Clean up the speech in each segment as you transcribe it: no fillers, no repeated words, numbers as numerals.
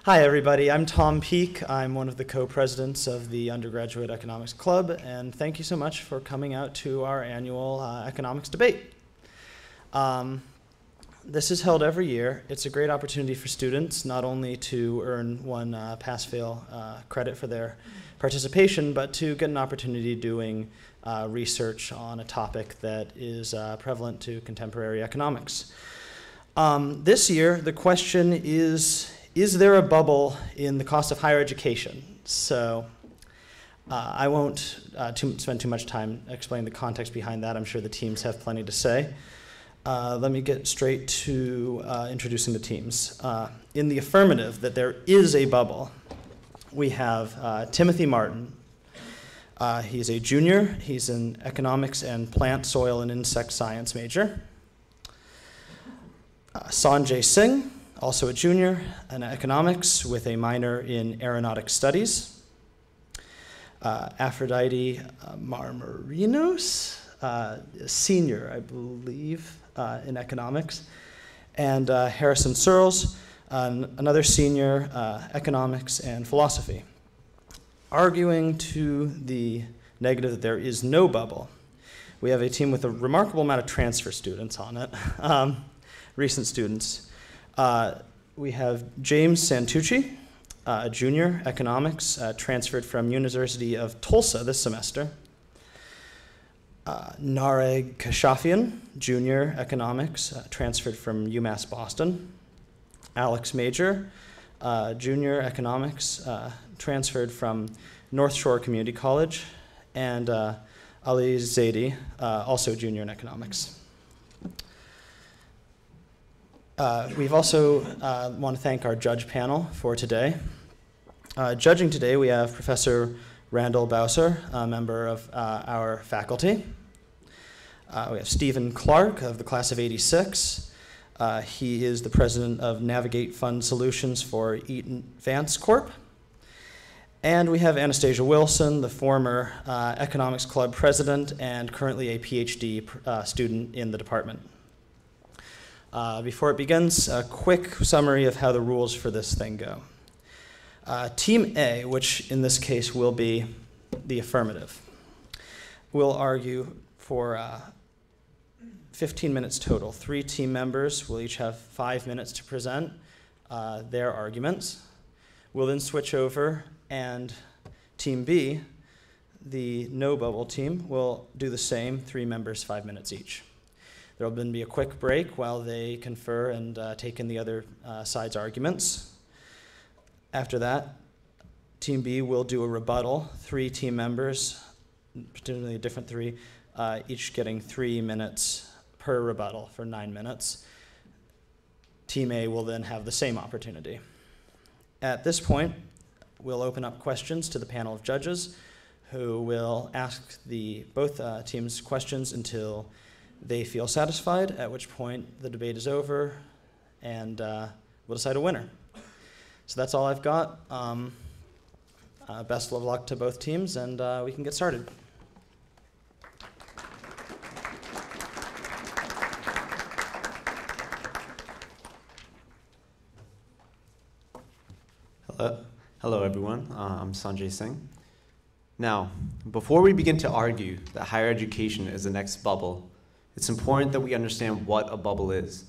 Hi everybody, I'm Tom Peake. I'm one of the co-presidents of the Undergraduate Economics Club, and thank you so much for coming out to our annual economics debate. This is held every year. It's a great opportunity for students not only to earn one pass-fail credit for their participation, but to get an opportunity doing research on a topic that is prevalent to contemporary economics. This year, the question is there a bubble in the cost of higher education? So I won't spend too much time explaining the context behind that. I'm sure the teams have plenty to say. Let me get straight to introducing the teams. In the affirmative that there is a bubble, we have Timothy Martin. He's a junior. He's an economics and plant, soil, and insect science major. Sanjay Singh, also a junior in economics with a minor in aeronautic studies. Aphrodite Marmarinos, senior, I believe, in economics. And Harrison Searles, another senior, economics and philosophy. Arguing to the negative that there is no bubble, we have a team with a remarkable amount of transfer students on it, recent students. We have James Santucci, a junior, economics, transferred from University of Tulsa this semester. Nareg Kashafian, junior, economics, transferred from UMass Boston. Alex Major, junior, economics, transferred from North Shore Community College. And Ali Zaidi, also junior in economics. We've also want to thank our judge panel for today. Judging today, we have Professor Randall Bowser, a member of our faculty. We have Stephen Clark of the class of '86. He is the president of Navigate Fund Solutions for Eaton Vance Corp. And we have Anastasia Wilson, the former Economics Club president and currently a PhD student in the department. Before it begins, a quick summary of how the rules for this thing go. Team A, which in this case will be the affirmative, will argue for 15 minutes total. 3 team members will each have 5 minutes to present their arguments. We'll then switch over, and Team B, the no bubble team, will do the same, 3 members, 5 minutes each. There will then be a quick break while they confer and take in the other side's arguments. After that, Team B will do a rebuttal. 3 team members, particularly a different 3, each getting 3 minutes per rebuttal for 9 minutes. Team A will then have the same opportunity. At this point, we'll open up questions to the panel of judges who will ask both teams questions until they feel satisfied, at which point the debate is over and we'll decide a winner. So that's all I've got. Best of luck to both teams, and we can get started. Hello everyone, I'm Sanjay Singh. Now, before we begin to argue that higher education is the next bubble, it's important that we understand what a bubble is.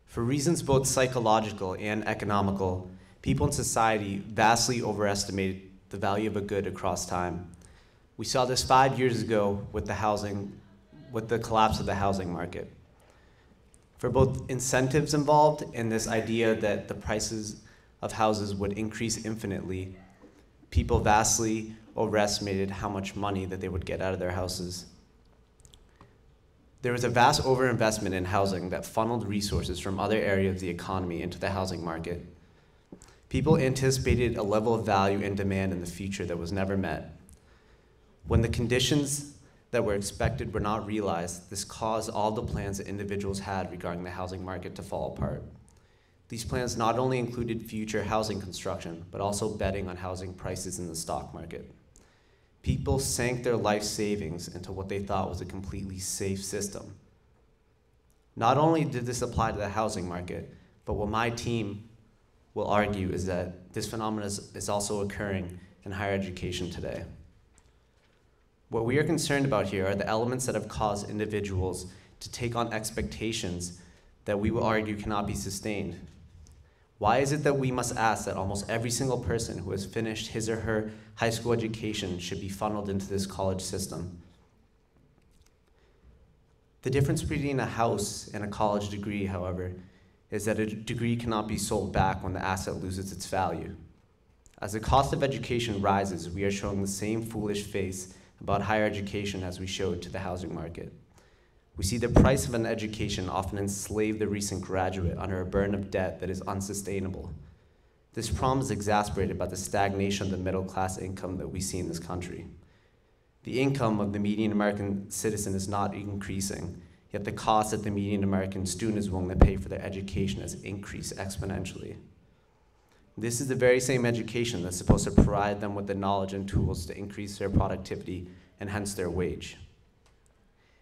For reasons both psychological and economical, people in society vastly overestimate the value of a good across time. We saw this 5 years ago with the collapse of the housing market. For both incentives involved and this idea that the prices of houses would increase infinitely, people vastly overestimated how much money that they would get out of their houses. There was a vast overinvestment in housing that funneled resources from other areas of the economy into the housing market. People anticipated a level of value and demand in the future that was never met. When the conditions that were expected were not realized, this caused all the plans that individuals had regarding the housing market to fall apart. These plans not only included future housing construction, but also betting on housing prices in the stock market. People sank their life savings into what they thought was a completely safe system. Not only did this apply to the housing market, but what my team will argue is that this phenomenon is also occurring in higher education today. What we are concerned about here are the elements that have caused individuals to take on expectations that we will argue cannot be sustained. Why is it that we must ask that almost every single person who has finished his or her high school education should be funneled into this college system? The difference between a house and a college degree, however, is that a degree cannot be sold back when the asset loses its value. As the cost of education rises, we are showing the same foolish face about higher education as we showed to the housing market. We see the price of an education often enslave the recent graduate under a burden of debt that is unsustainable. This problem is exacerbated by the stagnation of the middle-class income that we see in this country. The income of the median American citizen is not increasing, yet the cost that the median American student is willing to pay for their education has increased exponentially. This is the very same education that's supposed to provide them with the knowledge and tools to increase their productivity and hence their wage.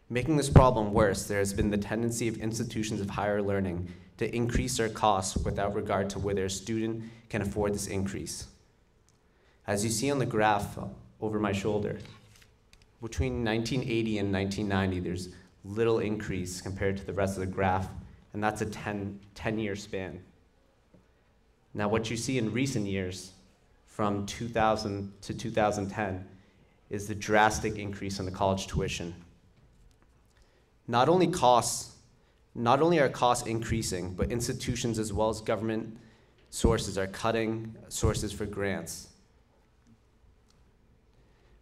Making this problem worse, there has been the tendency of institutions of higher learning to increase their costs without regard to whether a student can afford this increase. As you see on the graph over my shoulder, between 1980 and 1990, there's little increase compared to the rest of the graph, and that's a 10-year span. Now, what you see in recent years, from 2000 to 2010, is the drastic increase in the college tuition. Not only are costs increasing, but institutions as well as government sources are cutting sources for grants.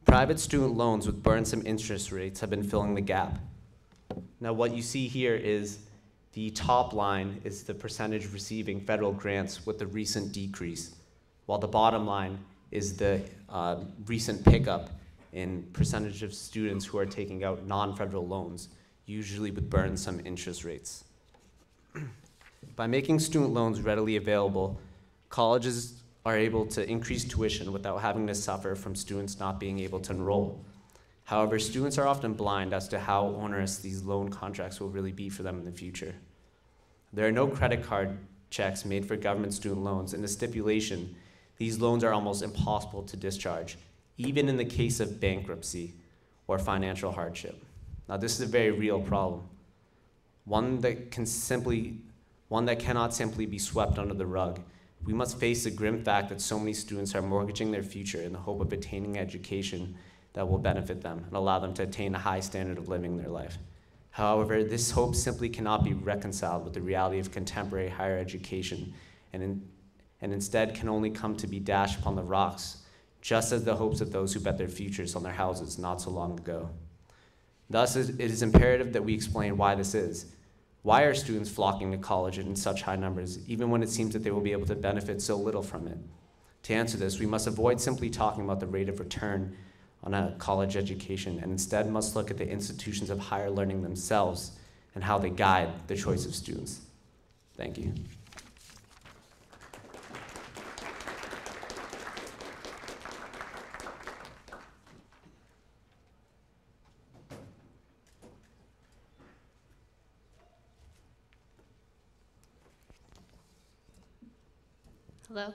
Private student loans with burdensome interest rates have been filling the gap. Now, what you see here is the top line is the percentage receiving federal grants with the recent decrease, while the bottom line is the recent pickup in percentage of students who are taking out non-federal loans, usually with burdensome interest rates. By making student loans readily available, colleges are able to increase tuition without having to suffer from students not being able to enroll. However, students are often blind as to how onerous these loan contracts will really be for them in the future. There are no credit card checks made for government student loans, and the stipulation, these loans are almost impossible to discharge, even in the case of bankruptcy or financial hardship. Now, this is a very real problem, one that cannot simply be swept under the rug. We must face the grim fact that so many students are mortgaging their future in the hope of attaining education that will benefit them and allow them to attain a high standard of living in their life. However, this hope simply cannot be reconciled with the reality of contemporary higher education and instead can only come to be dashed upon the rocks, just as the hopes of those who bet their futures on their houses not so long ago. Thus, it is imperative that we explain why this is. Why are students flocking to college in such high numbers, even when it seems that they will be able to benefit so little from it? To answer this, we must avoid simply talking about the rate of return on a college education, and instead must look at the institutions of higher learning themselves and how they guide the choice of students. Thank you. Hello.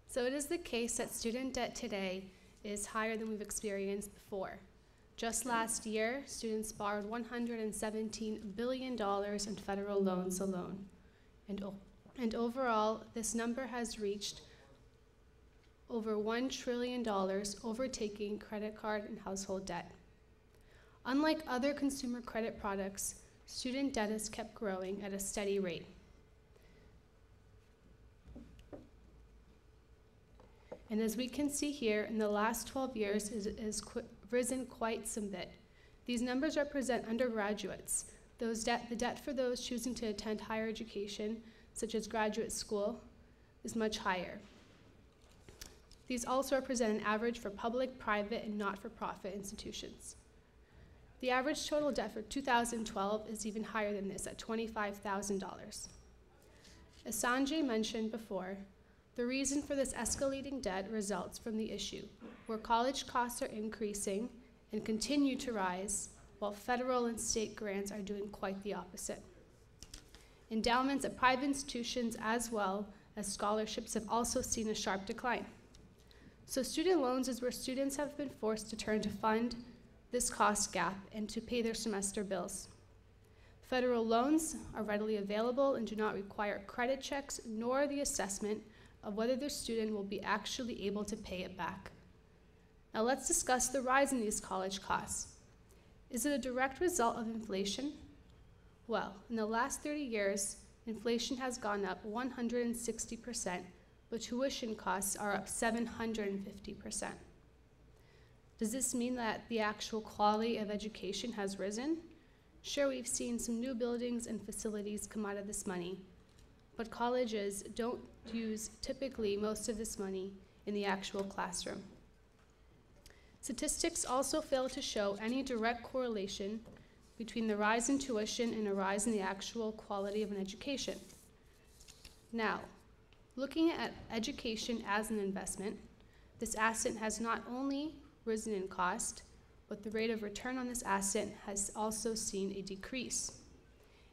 So it is the case that student debt today is higher than we've experienced before. Just last year, students borrowed $117 billion in federal loans alone. And overall, this number has reached over $1 trillion, overtaking credit card and household debt. Unlike other consumer credit products, student debt has kept growing at a steady rate. And as we can see here, in the last 12 years, it has risen quite some bit. These numbers represent undergraduates. The debt for those choosing to attend higher education, such as graduate school, is much higher. These also represent an average for public, private, and not-for-profit institutions. The average total debt for 2012 is even higher than this, at $25,000. As Sanjay mentioned before, the reason for this escalating debt results from the issue, where college costs are increasing and continue to rise, while federal and state grants are doing quite the opposite. Endowments at private institutions as well as scholarships have also seen a sharp decline. So student loans is where students have been forced to turn to fund this cost gap and to pay their semester bills. Federal loans are readily available and do not require credit checks nor the assessment of whether the student will be actually able to pay it back. Now let's discuss the rise in these college costs. Is it a direct result of inflation? Well, in the last 30 years, inflation has gone up 160%, but tuition costs are up 750%. Does this mean that the actual quality of education has risen? Sure, we've seen some new buildings and facilities come out of this money, but colleges don't use typically most of this money in the actual classroom. Statistics also fail to show any direct correlation between the rise in tuition and a rise in the actual quality of an education. Now, looking at education as an investment, this asset has not only risen in cost, but the rate of return on this asset has also seen a decrease.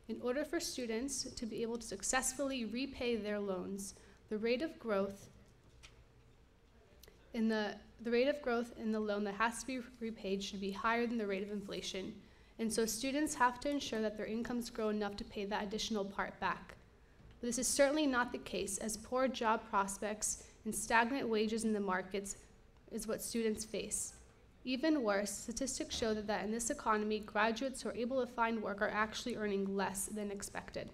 In order for students to be able to successfully repay their loans, the rate of growth in the loan that has to be repaid should be higher than the rate of inflation. And so students have to ensure that their incomes grow enough to pay that additional part back. But this is certainly not the case, as poor job prospects and stagnant wages in the markets is what students face. Even worse, statistics show that in this economy, graduates who are able to find work are actually earning less than expected.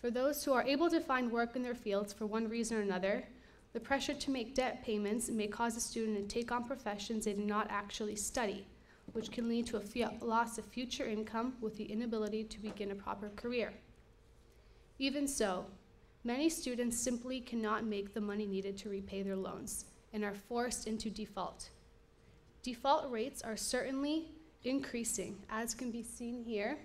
For those who are able to find work in their fields for one reason or another, the pressure to make debt payments may cause a student to take on professions they did not actually study, which can lead to a loss of future income with the inability to begin a proper career. Even so, many students simply cannot make the money needed to repay their loans and are forced into default. Default rates are certainly increasing, as can be seen here.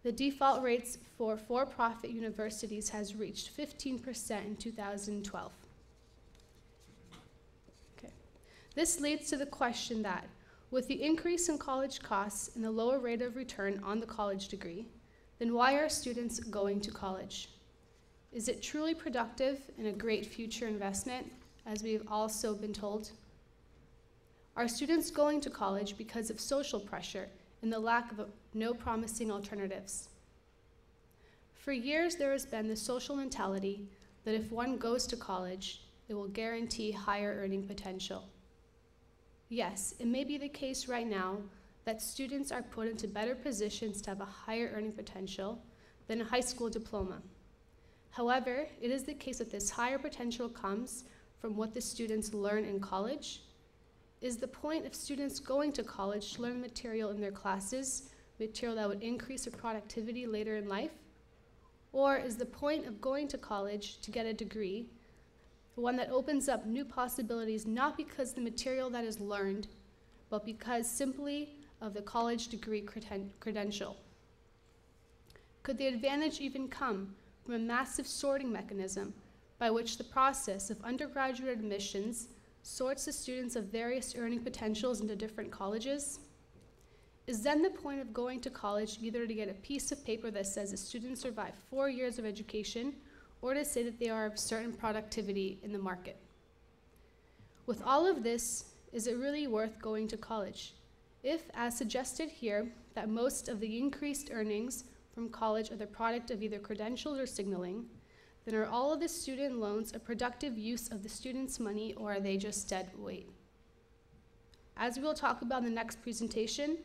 The default rates for for-profit universities has reached 15% in 2012. Okay. This leads to the question that, with the increase in college costs and the lower rate of return on the college degree, then why are students going to college? Is it truly productive and a great future investment, as we've also been told? Are students going to college because of social pressure and the lack of no promising alternatives? For years, there has been the social mentality that if one goes to college, it will guarantee higher earning potential. Yes, it may be the case right now that students are put into better positions to have a higher earning potential than a high school diploma. However, it is the case that this higher potential comes from what the students learn in college. Is the point of students going to college to learn material in their classes, material that would increase their productivity later in life? Or is the point of going to college to get a degree one that opens up new possibilities, not because the material that is learned, but because simply of the college degree credential? Could the advantage even come from a massive sorting mechanism by which the process of undergraduate admissions sorts the students of various earning potentials into different colleges? Is then the point of going to college either to get a piece of paper that says a student survived 4 years of education, or to say that they are of certain productivity in the market? With all of this, is it really worth going to college? If, as suggested here, that most of the increased earnings from college are the product of either credentials or signaling, then are all of the student loans a productive use of the student's money, or are they just dead weight? As we will talk about in the next presentation,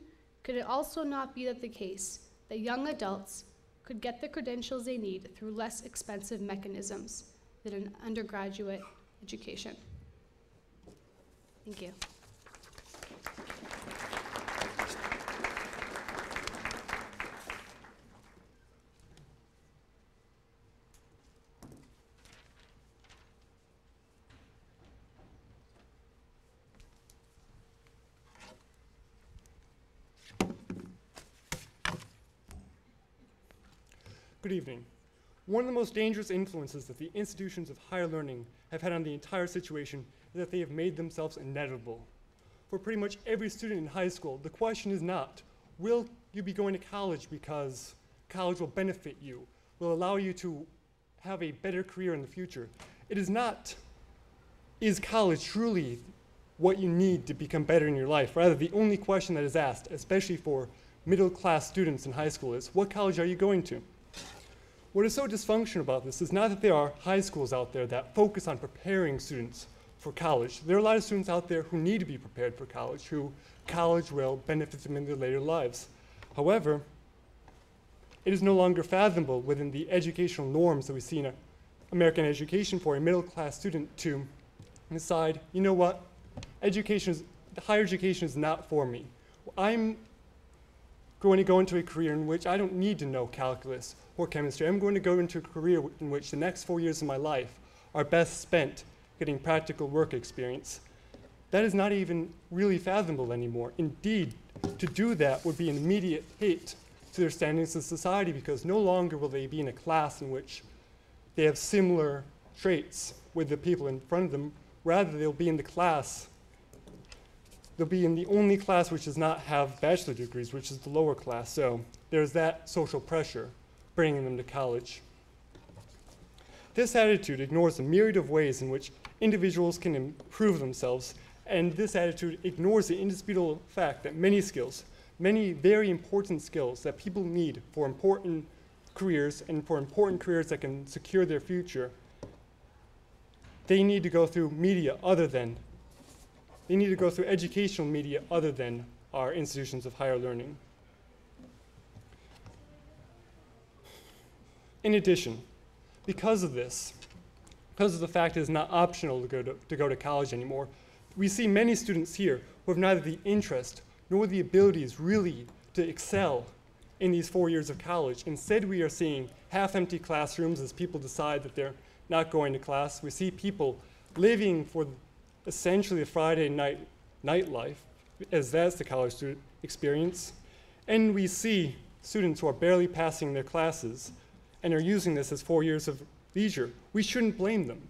could it also not be the case that young adults could get the credentials they need through less expensive mechanisms than an undergraduate education? Thank you. Good evening. One of the most dangerous influences that the institutions of higher learning have had on the entire situation is that they have made themselves inevitable. For pretty much every student in high school, the question is not, will you be going to college because college will benefit you, will allow you to have a better career in the future. It is not, is college truly what you need to become better in your life? Rather, the only question that is asked, especially for middle-class students in high school, is what college are you going to? What is so dysfunctional about this is not that there are high schools out there that focus on preparing students for college. There are a lot of students out there who need to be prepared for college, who college will benefit them in their later lives. However, it is no longer fathomable within the educational norms that we see in American education for a middle-class student to decide, you know what, higher education is not for me. I'm going to go into a career in which I don't need to know calculus or chemistry. I'm going to go into a career in which the next 4 years of my life are best spent getting practical work experience. That is not even really fathomable anymore. Indeed, to do that would be an immediate hit to their standings in society, because no longer will they be in a class in which they have similar traits with the people in front of them. Rather, they'll be in the class, they'll be in the only class which does not have bachelor degrees, which is the lower class. So there's that social pressure bringing them to college. This attitude ignores a myriad of ways in which individuals can improve themselves, and this attitude ignores the indisputable fact that many skills, many very important skills that people need for important careers and for important careers that can secure their future, they need to go through media other than, they need to go through educational media other than our institutions of higher learning. In addition, because of this, because of the fact it is not optional to go to college anymore, we see many students here who have neither the interest nor the abilities really to excel in these 4 years of college. Instead, we are seeing half-empty classrooms as people decide that they're not going to class. We see people living for essentially a Friday night nightlife, as that's the college student experience. And we see students who are barely passing their classes and are using this as 4 years of leisure. We shouldn't blame them,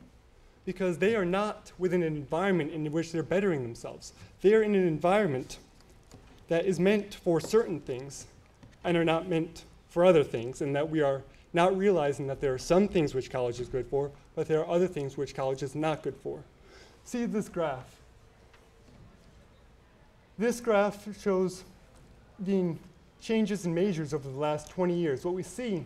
because they are not within an environment in which they're bettering themselves. They are in an environment that is meant for certain things and are not meant for other things, and that we are not realizing that there are some things which college is good for, but there are other things which college is not good for. See this graph. This graph shows the changes in majors over the last 20 years. What we see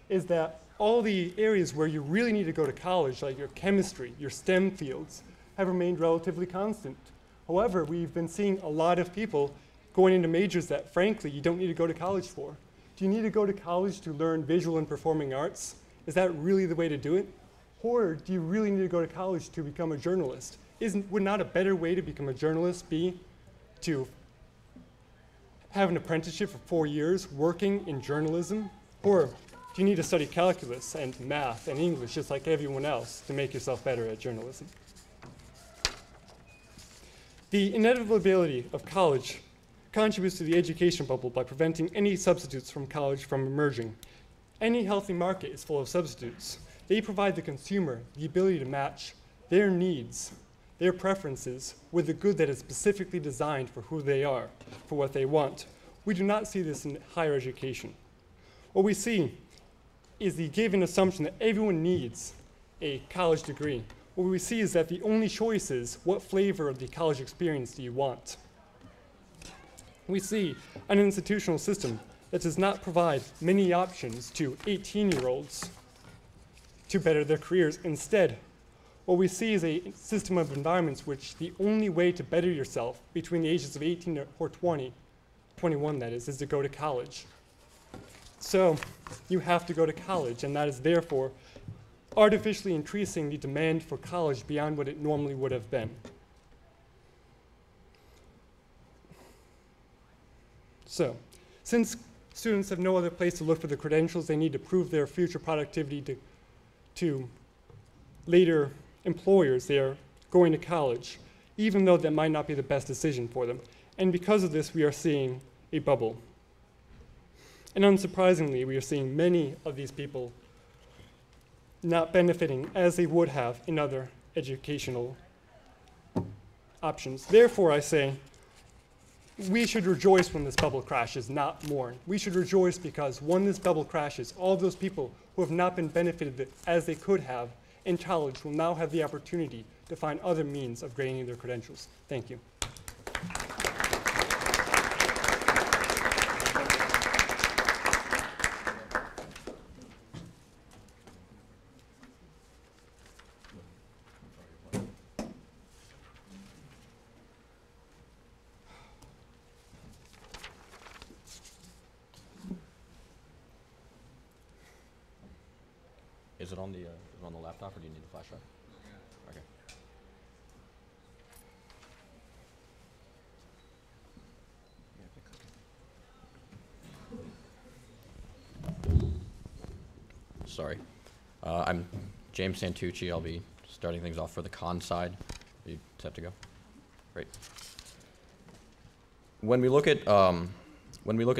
is that all the areas where you really need to go to college, like your chemistry, your STEM fields, have remained relatively constant. However, we've been seeing a lot of people going into majors that, frankly, you don't need to go to college for. Do you need to go to college to learn visual and performing arts? Is that really the way to do it? Or do you really need to go to college to become a journalist? Would not a better way to become a journalist be to have an apprenticeship for 4 years working in journalism? Or do you need to study calculus and math and English just like everyone else to make yourself better at journalism? The inevitability of college contributes to the education bubble by preventing any substitutes from college from emerging. Any healthy market is full of substitutes. They provide the consumer the ability to match their needs, their preferences, with a good that is specifically designed for who they are, for what they want. We do not see this in higher education. What we see is the given assumption that everyone needs a college degree. What we see is that the only choice is what flavor of the college experience do you want. We see an institutional system that does not provide many options to 18-year-olds to better their careers. Instead, what we see is a system of environments which the only way to better yourself between the ages of 18 or 21 that is to go to college. So you have to go to college, and that is therefore artificially increasing the demand for college beyond what it normally would have been. So, since students have no other place to look for the credentials they need to prove their future productivity to later employers, they are going to college, even though that might not be the best decision for them. And because of this, we are seeing a bubble. And unsurprisingly, we are seeing many of these people not benefiting as they would have in other educational options. Therefore, I say we should rejoice when this bubble crashes, not mourn. We should rejoice because when this bubble crashes, all those people who have not been benefited as they could have in college will now have the opportunity to find other means of gaining their credentials. Thank you. Is it on the laptop, or do you need a flash drive? Okay. Sorry. I'm James Santucci. I'll be starting things off for the con side. Are you set to go? Great. When we look at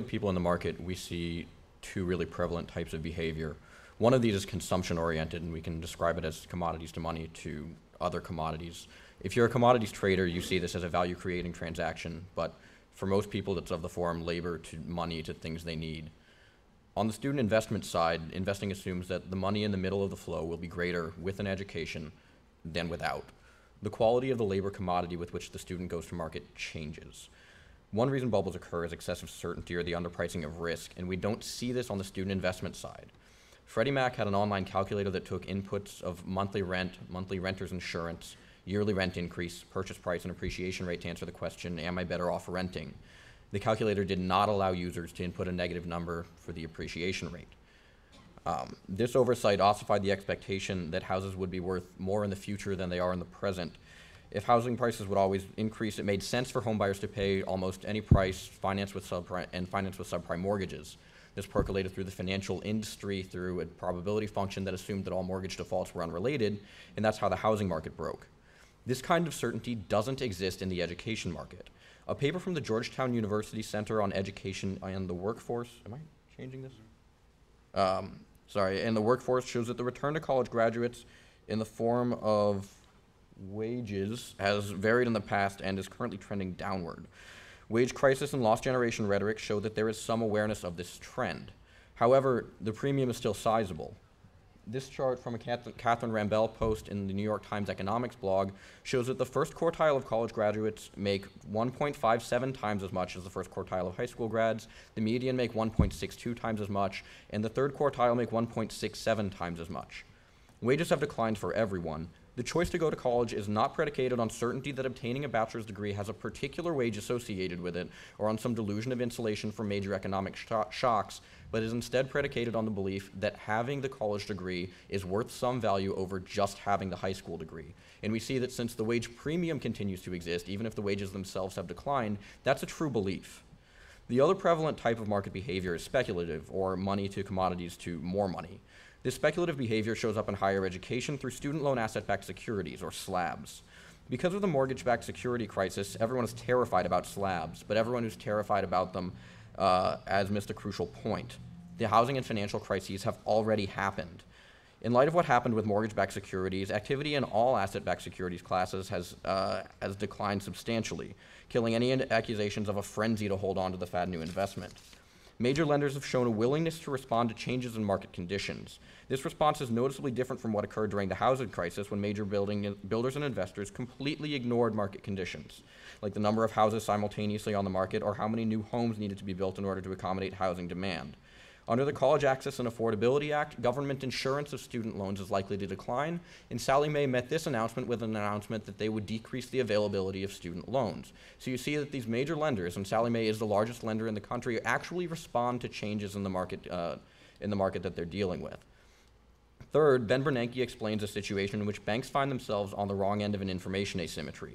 people in the market, we see two really prevalent types of behavior. One of these is consumption-oriented, and we can describe it as commodities to money to other commodities. If you're a commodities trader, you see this as a value-creating transaction, but for most people, it's of the form labor to money to things they need. On the student investment side, investing assumes that the money in the middle of the flow will be greater with an education than without. The quality of the labor commodity with which the student goes to market changes. One reason bubbles occur is excessive certainty or the underpricing of risk, and we don't see this on the student investment side. Freddie Mac had an online calculator that took inputs of monthly rent, monthly renter's insurance, yearly rent increase, purchase price, and appreciation rate to answer the question, am I better off renting? The calculator did not allow users to input a negative number for the appreciation rate. This oversight ossified the expectation that houses would be worth more in the future than they are in the present. If housing prices would always increase, it made sense for homebuyers to pay almost any price, finance with subprime mortgages. This percolated through the financial industry through a probability function that assumed that all mortgage defaults were unrelated, and that's how the housing market broke. This kind of certainty doesn't exist in the education market. A paper from the Georgetown University Center on Education and the Workforce, am I changing this? And the workforce shows that the return to college graduates in the form of wages has varied in the past and is currently trending downward. Wage crisis and lost generation rhetoric show that there is some awareness of this trend. However, the premium is still sizable. This chart from a Catherine Rambell post in the New York Times economics blog shows that the first quartile of college graduates make 1.57 times as much as the first quartile of high school grads, the median make 1.62 times as much, and the third quartile make 1.67 times as much. Wages have declined for everyone. The choice to go to college is not predicated on certainty that obtaining a bachelor's degree has a particular wage associated with it or on some delusion of insulation from major economic shocks, but is instead predicated on the belief that having the college degree is worth some value over just having the high school degree. And we see that since the wage premium continues to exist, even if the wages themselves have declined, that's a true belief. The other prevalent type of market behavior is speculative, or money to commodities to more money. This speculative behavior shows up in higher education through student loan asset-backed securities, or SLABs. Because of the mortgage-backed security crisis, everyone is terrified about SLABs, but everyone who's terrified about them has missed a crucial point. The housing and financial crises have already happened. In light of what happened with mortgage-backed securities, activity in all asset-backed securities classes has declined substantially, killing any accusations of a frenzy to hold on to the fad new investment. Major lenders have shown a willingness to respond to changes in market conditions. This response is noticeably different from what occurred during the housing crisis when major builders and investors completely ignored market conditions, like the number of houses simultaneously on the market or how many new homes needed to be built in order to accommodate housing demand. Under the College Access and Affordability Act, government insurance of student loans is likely to decline, and Sallie Mae met this announcement with an announcement that they would decrease the availability of student loans. So you see that these major lenders, and Sallie Mae is the largest lender in the country, actually respond to changes in the market that they're dealing with. Third, Ben Bernanke explains a situation in which banks find themselves on the wrong end of an information asymmetry.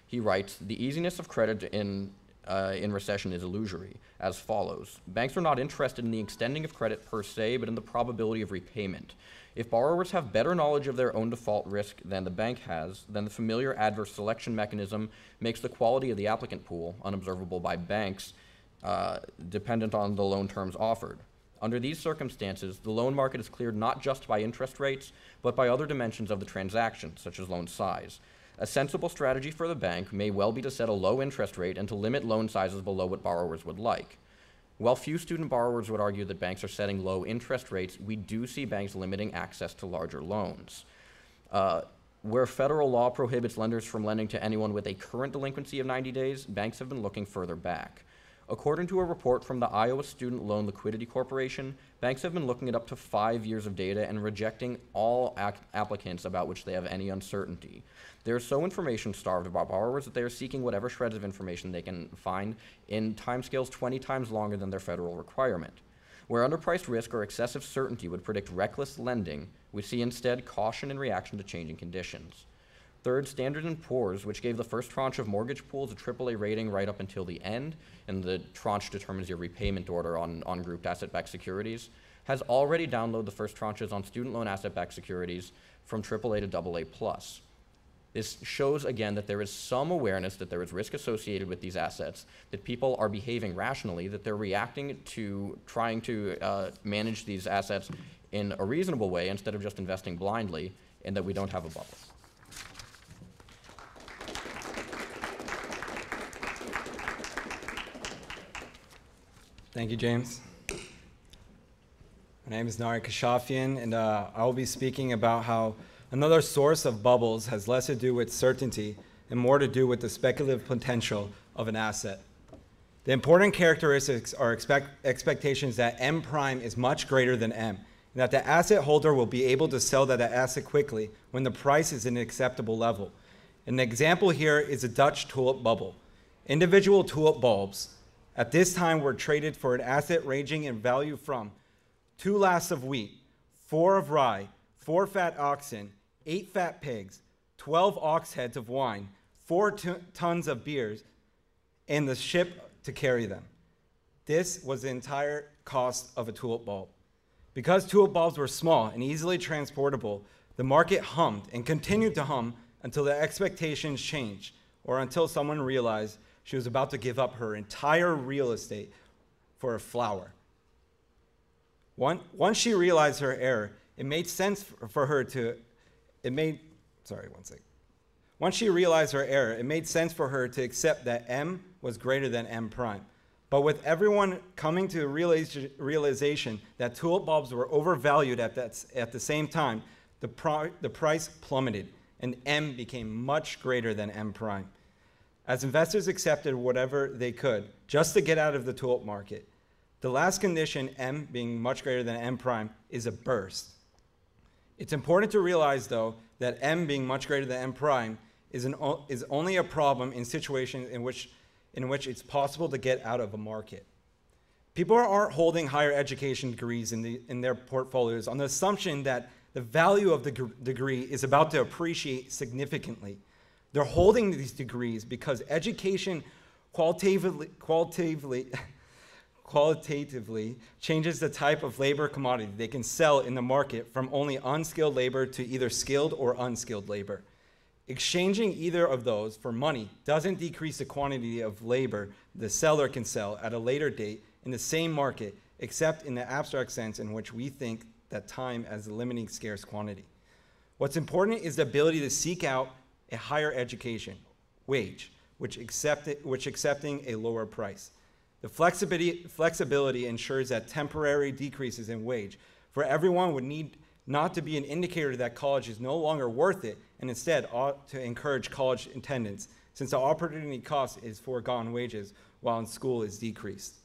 He writes, the easiness of credit in recession is illusory, as follows. Banks are not interested in the extending of credit per se, but in the probability of repayment. If borrowers have better knowledge of their own default risk than the bank has, then the familiar adverse selection mechanism makes the quality of the applicant pool, unobservable by banks, dependent on the loan terms offered. Under these circumstances, the loan market is cleared not just by interest rates, but by other dimensions of the transaction, such as loan size. A sensible strategy for the bank may well be to set a low interest rate and to limit loan sizes below what borrowers would like. While few student borrowers would argue that banks are setting low interest rates, we do see banks limiting access to larger loans. Where federal law prohibits lenders from lending to anyone with a current delinquency of 90 days, banks have been looking further back. According to a report from the Iowa Student Loan Liquidity Corporation, banks have been looking at up to 5 years of data and rejecting all applicants about which they have any uncertainty. They are so information-starved about borrowers that they are seeking whatever shreds of information they can find in timescales 20 times longer than their federal requirement. Where underpriced risk or excessive certainty would predict reckless lending, we see instead caution in reaction to changing conditions. Third, Standard & Poor's, which gave the first tranche of mortgage pools a AAA rating right up until the end, and the tranche determines your repayment order on grouped asset-backed securities, has already downloaded the first tranches on student loan asset-backed securities from AAA to AA+. This shows again that there is some awareness that there is risk associated with these assets, that people are behaving rationally, that they're reacting to trying to manage these assets in a reasonable way instead of just investing blindly, and that we don't have a bubble. Thank you, James. My name is Nari Kashafian, and I will be speaking about how another source of bubbles has less to do with certainty and more to do with the speculative potential of an asset. The important characteristics are expectations that M prime is much greater than M, and that the asset holder will be able to sell that asset quickly when the price is at an acceptable level. An example here is a Dutch tulip bubble. Individual tulip bulbs at this time were traded for an asset ranging in value from 2 laths of wheat, 4 of rye, 4 fat oxen, 8 fat pigs, 12 ox heads of wine, 4 tons of beers, and the ship to carry them. This was the entire cost of a tulip bulb. Because tulip bulbs were small and easily transportable, the market hummed and continued to hum until the expectations changed, or until someone realized she was about to give up her entire real estate for a flower. Once she realized her error, it made sense for her to, Once she realized her error, it made sense for her to accept that M was greater than M prime. But with everyone coming to the realization that tulip bulbs were overvalued at the same time, the price plummeted and M became much greater than M prime. As investors accepted whatever they could just to get out of the tulip market, the last condition, M being much greater than M prime, is a burst. It's important to realize, though, that M being much greater than M prime is only a problem in situations in which it's possible to get out of a market. People aren't holding higher education degrees in their portfolios on the assumption that the value of the degree is about to appreciate significantly. They're holding these degrees because education qualitatively changes the type of labor commodity they can sell in the market from only unskilled labor to either skilled or unskilled labor. Exchanging either of those for money doesn't decrease the quantity of labor the seller can sell at a later date in the same market, except in the abstract sense in which we think that time as a limiting scarce quantity. What's important is the ability to seek out a higher education, wage, which accepting a lower price. The flexibility ensures that temporary decreases in wage for everyone would need not to be an indicator that college is no longer worth it, and instead ought to encourage college attendance, since the opportunity cost is foregone wages while in school is decreased.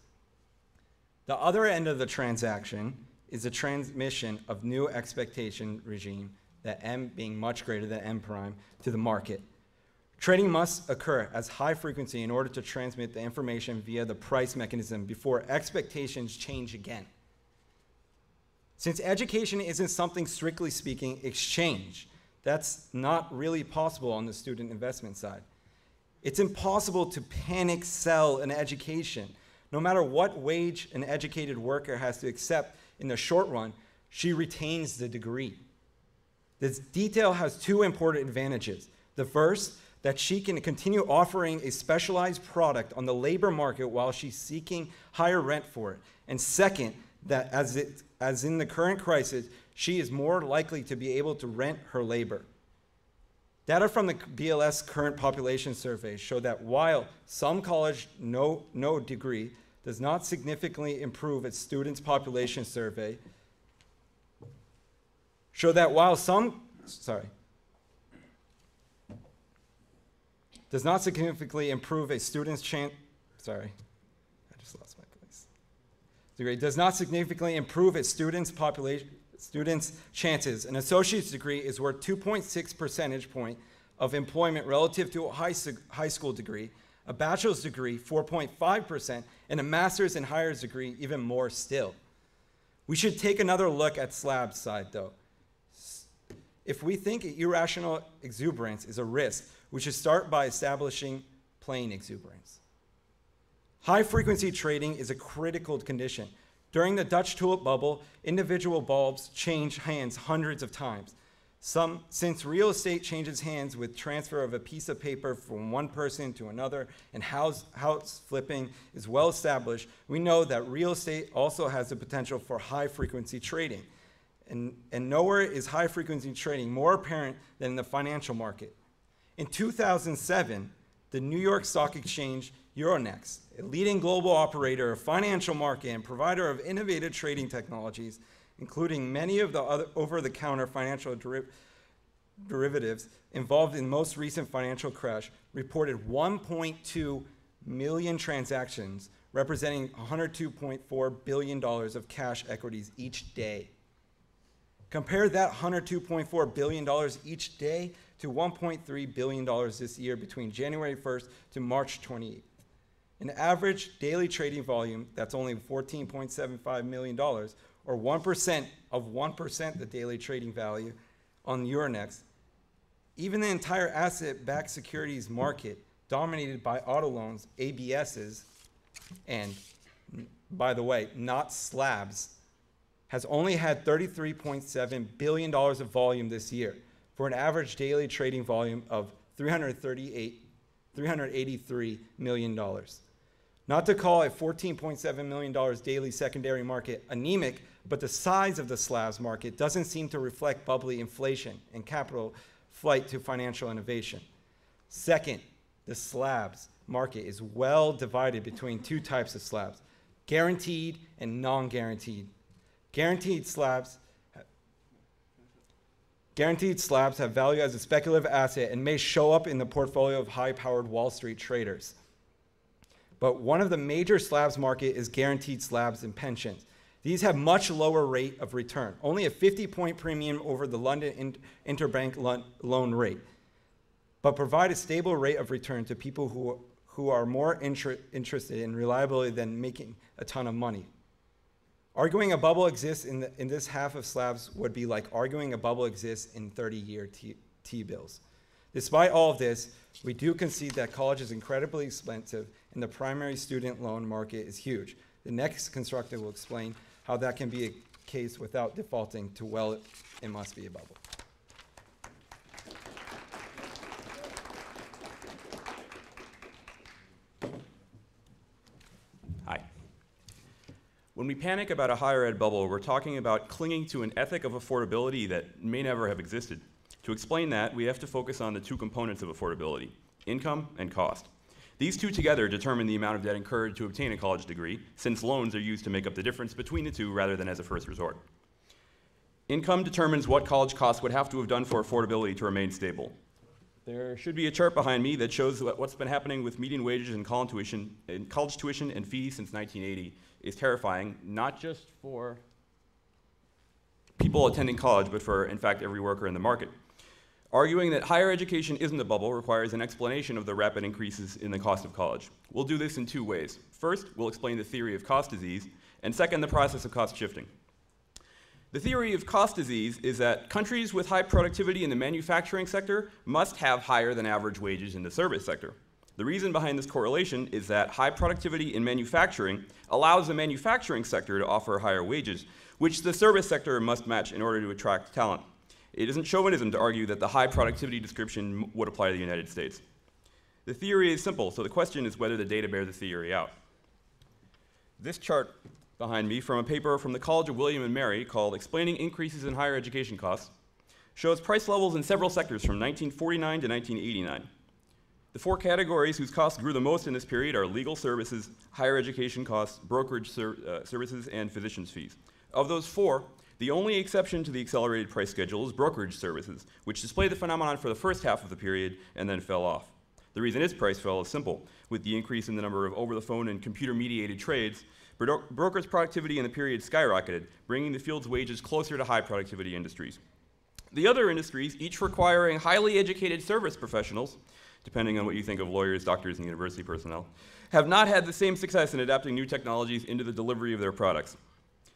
The other end of the transaction is the transmission of new expectation regime, that M being much greater than M prime, to the market. Trading must occur as high frequency in order to transmit the information via the price mechanism before expectations change again. Since education isn't something strictly speaking exchange, that's not really possible on the student investment side. It's impossible to panic sell an education. No matter what wage an educated worker has to accept in the short run, she retains the degree. This detail has 2 important advantages. The first, that she can continue offering a specialized product on the labor market while she's seeking higher rent for it. And second, that as in the current crisis, she is more likely to be able to rent her labor. Data from the BLS current population survey show that while some college no degree does not significantly improve its students' population survey, show that while some, does not significantly improve a student's chance, I just lost my place. Degree does not significantly improve its students' chances. An associate's degree is worth 2.6 percentage point of employment relative to a high school degree, a bachelor's degree 4.5%, and a master's and higher degree even more still. We should take another look at SLAB's side though. If we think irrational exuberance is a risk, we should start by establishing plain exuberance. High-frequency trading is a critical condition. During the Dutch tulip bubble, individual bulbs change hands hundreds of times. Since real estate changes hands with transfer of a piece of paper from one person to another and house flipping is well established, we know that real estate also has the potential for high-frequency trading. And nowhere is high-frequency trading more apparent than in the financial market. In 2007, the New York Stock Exchange Euronext, a leading global operator of financial market and provider of innovative trading technologies, including many of the other over-the-counter financial derivatives involved in the most recent financial crash, reported 1.2 million transactions, representing $102.4 billion of cash equities each day. Compare that $102.4 billion each day to $1.3 billion this year between January 1st to March 28th. An average daily trading volume that's only $14.75 million, or 1% of 1% the daily trading value on Euronext. Even the entire asset-backed securities market, dominated by auto loans, ABSs, and by the way, not slabs, has only had $33.7 billion of volume this year, for an average daily trading volume of $383 million. Not to call a $14.7 million daily secondary market anemic, but the size of the slabs market doesn't seem to reflect bubbly inflation and capital flight to financial innovation. Second, the slabs market is well divided between two types of slabs, guaranteed and non-guaranteed. Guaranteed slabs have value as a speculative asset and may show up in the portfolio of high-powered Wall Street traders. But one of the major slabs market is guaranteed slabs and pensions. These have much lower rate of return, only a 50-point premium over the London interbank loan rate, but provide a stable rate of return to people who are more interested in reliability than making a ton of money. Arguing a bubble exists in this half of slabs would be like arguing a bubble exists in 30-year T-bills. Despite all of this, we do concede that college is incredibly expensive and the primary student loan market is huge. The next constructor will explain how that can be a case without defaulting to, well, it must be a bubble. Hi. When we panic about a higher ed bubble, we're talking about clinging to an ethic of affordability that may never have existed. To explain that, we have to focus on the two components of affordability, income and cost. These two together determine the amount of debt incurred to obtain a college degree, since loans are used to make up the difference between the two rather than as a first resort. Income determines what college costs would have to have done for affordability to remain stable. There should be a chart behind me that shows what's been happening with median wages and college tuition and fees since 1980 is terrifying, not just for people attending college, but for, in fact, every worker in the market. Arguing that higher education isn't a bubble requires an explanation of the rapid increases in the cost of college. We'll do this in two ways. First, we'll explain the theory of cost disease, and second, the process of cost shifting. The theory of cost disease is that countries with high productivity in the manufacturing sector must have higher than average wages in the service sector. The reason behind this correlation is that high productivity in manufacturing allows the manufacturing sector to offer higher wages, which the service sector must match in order to attract talent. It isn't chauvinism to argue that the high productivity description would apply to the United States. The theory is simple, so the question is whether the data bear the theory out. This chart behind me from a paper from the College of William and Mary called Explaining Increases in Higher Education Costs shows price levels in several sectors from 1949 to 1989. The four categories whose costs grew the most in this period are legal services, higher education costs, brokerage services, and physicians' fees. Of those four, the only exception to the accelerated price schedule is brokerage services, which displayed the phenomenon for the first half of the period and then fell off. The reason its price fell is simple. With the increase in the number of over-the-phone and computer-mediated trades, brokers' productivity in the period skyrocketed, bringing the field's wages closer to high-productivity industries. The other industries, each requiring highly educated service professionals, depending on what you think of lawyers, doctors, and university personnel, have not had the same success in adapting new technologies into the delivery of their products.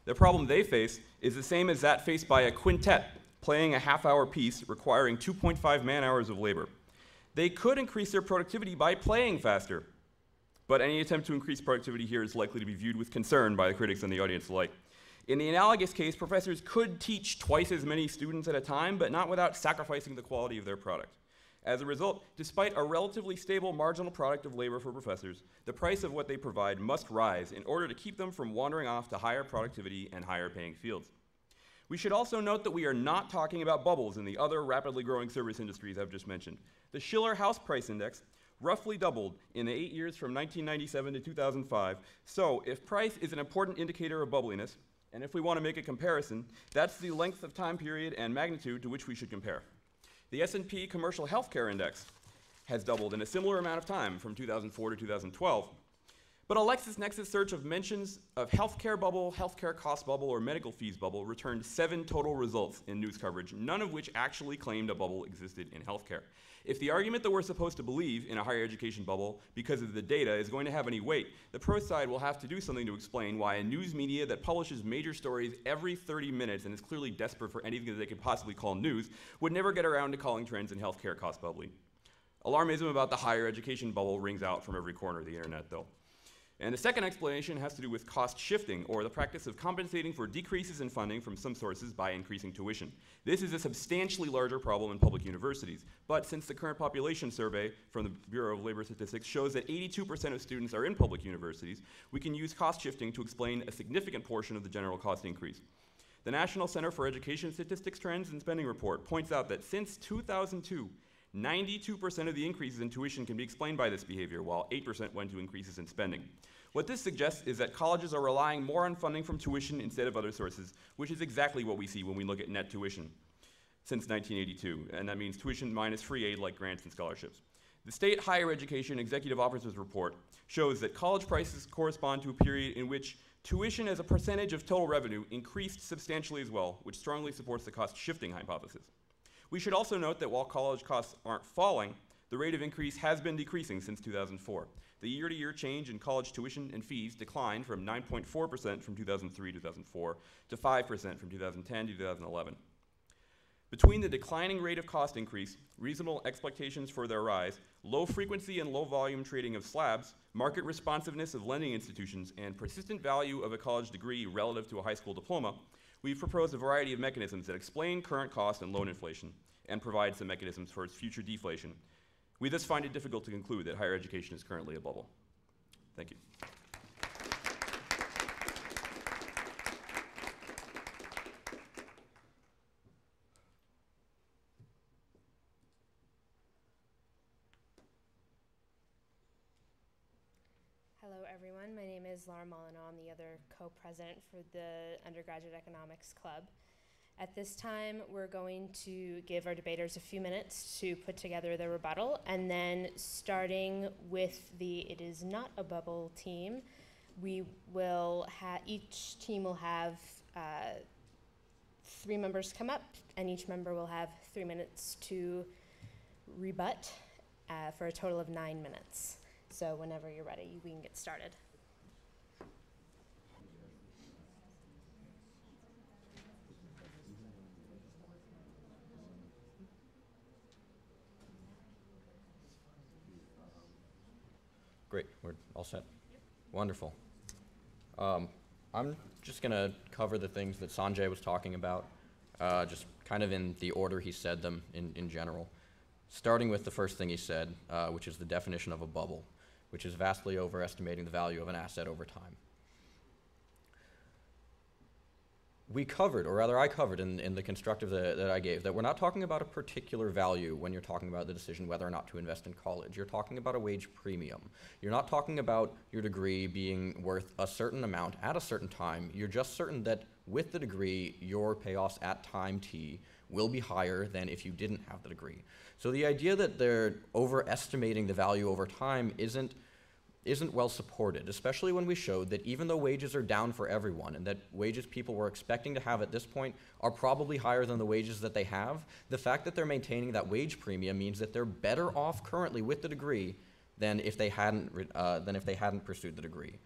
The problem they face is the same as that faced by a quintet playing a half-hour piece requiring 2.5 man-hours of labor. They could increase their productivity by playing faster, but any attempt to increase productivity here is likely to be viewed with concern by the critics and the audience alike. In the analogous case, professors could teach twice as many students at a time, but not without sacrificing the quality of their product. As a result, despite a relatively stable marginal product of labor for professors, the price of what they provide must rise in order to keep them from wandering off to higher productivity and higher paying fields. We should also note that we are not talking about bubbles in the other rapidly growing service industries I've just mentioned. The Schiller House Price Index roughly doubled in the 8 years from 1997 to 2005, so if price is an important indicator of bubbliness, and if we want to make a comparison, that's the length of time period and magnitude to which we should compare. The S&P Commercial Healthcare Index has doubled in a similar amount of time from 2004 to 2012. But a LexisNexis search of mentions of healthcare bubble, healthcare cost bubble, or medical fees bubble returned 7 total results in news coverage, none of which actually claimed a bubble existed in healthcare. If the argument that we're supposed to believe in a higher education bubble because of the data is going to have any weight, the pro side will have to do something to explain why a news media that publishes major stories every 30 minutes and is clearly desperate for anything that they could possibly call news would never get around to calling trends in healthcare cost bubbly. Alarmism about the higher education bubble rings out from every corner of the internet, though. And the second explanation has to do with cost shifting, or the practice of compensating for decreases in funding from some sources by increasing tuition. This is a substantially larger problem in public universities, but since the current population survey from the Bureau of Labor Statistics shows that 82% of students are in public universities, we can use cost shifting to explain a significant portion of the general cost increase. The National Center for Education Statistics Trends and Spending Report points out that since 2002, 92% of the increases in tuition can be explained by this behavior, while 8% went to increases in spending. What this suggests is that colleges are relying more on funding from tuition instead of other sources, which is exactly what we see when we look at net tuition since 1982, and that means tuition minus free aid like grants and scholarships. The State Higher Education Executive Officer's Report shows that college prices correspond to a period in which tuition as a percentage of total revenue increased substantially as well, which strongly supports the cost shifting hypothesis. We should also note that while college costs aren't falling, the rate of increase has been decreasing since 2004. The year-to-year change in college tuition and fees declined from 9.4% from 2003 to 2004 to 5% from 2010 to 2011. Between the declining rate of cost increase, reasonable expectations for their rise, low frequency and low volume trading of slabs, market responsiveness of lending institutions, and persistent value of a college degree relative to a high school diploma, we've proposed a variety of mechanisms that explain current cost and loan inflation and provide some mechanisms for its future deflation. We thus find it difficult to conclude that higher education is currently a bubble. Thank you. Hello, everyone. My name is Laura Molyneux. I'm the other co-president for the Undergraduate Economics Club. At this time, we're going to give our debaters a few minutes to put together their rebuttal, and then starting with the It Is Not a Bubble team, we will each team will have 3 members come up, and each member will have 3 minutes to rebut for a total of 9 minutes. So whenever you're ready, we can get started. Great, we're all set. Yep. Wonderful. I'm just gonna cover the things that Sanjay was talking about, just kind of in the order he said them in general. Starting with the first thing he said, which is the definition of a bubble, which is vastly overestimating the value of an asset over time. we covered, or rather I covered in the constructive that I gave, that we're not talking about a particular value when you're talking about the decision whether or not to invest in college. You're talking about a wage premium. You're not talking about your degree being worth a certain amount at a certain time. You're just certain that with the degree, your payoffs at time t will be higher than if you didn't have the degree. So the idea that they're overestimating the value over time isn't well supported, especially when we showed that even though wages are down for everyone and that wages people were expecting to have at this point are probably higher than the wages that they have, the fact that they're maintaining that wage premium means that they're better off currently with the degree than if they hadn't pursued the degree.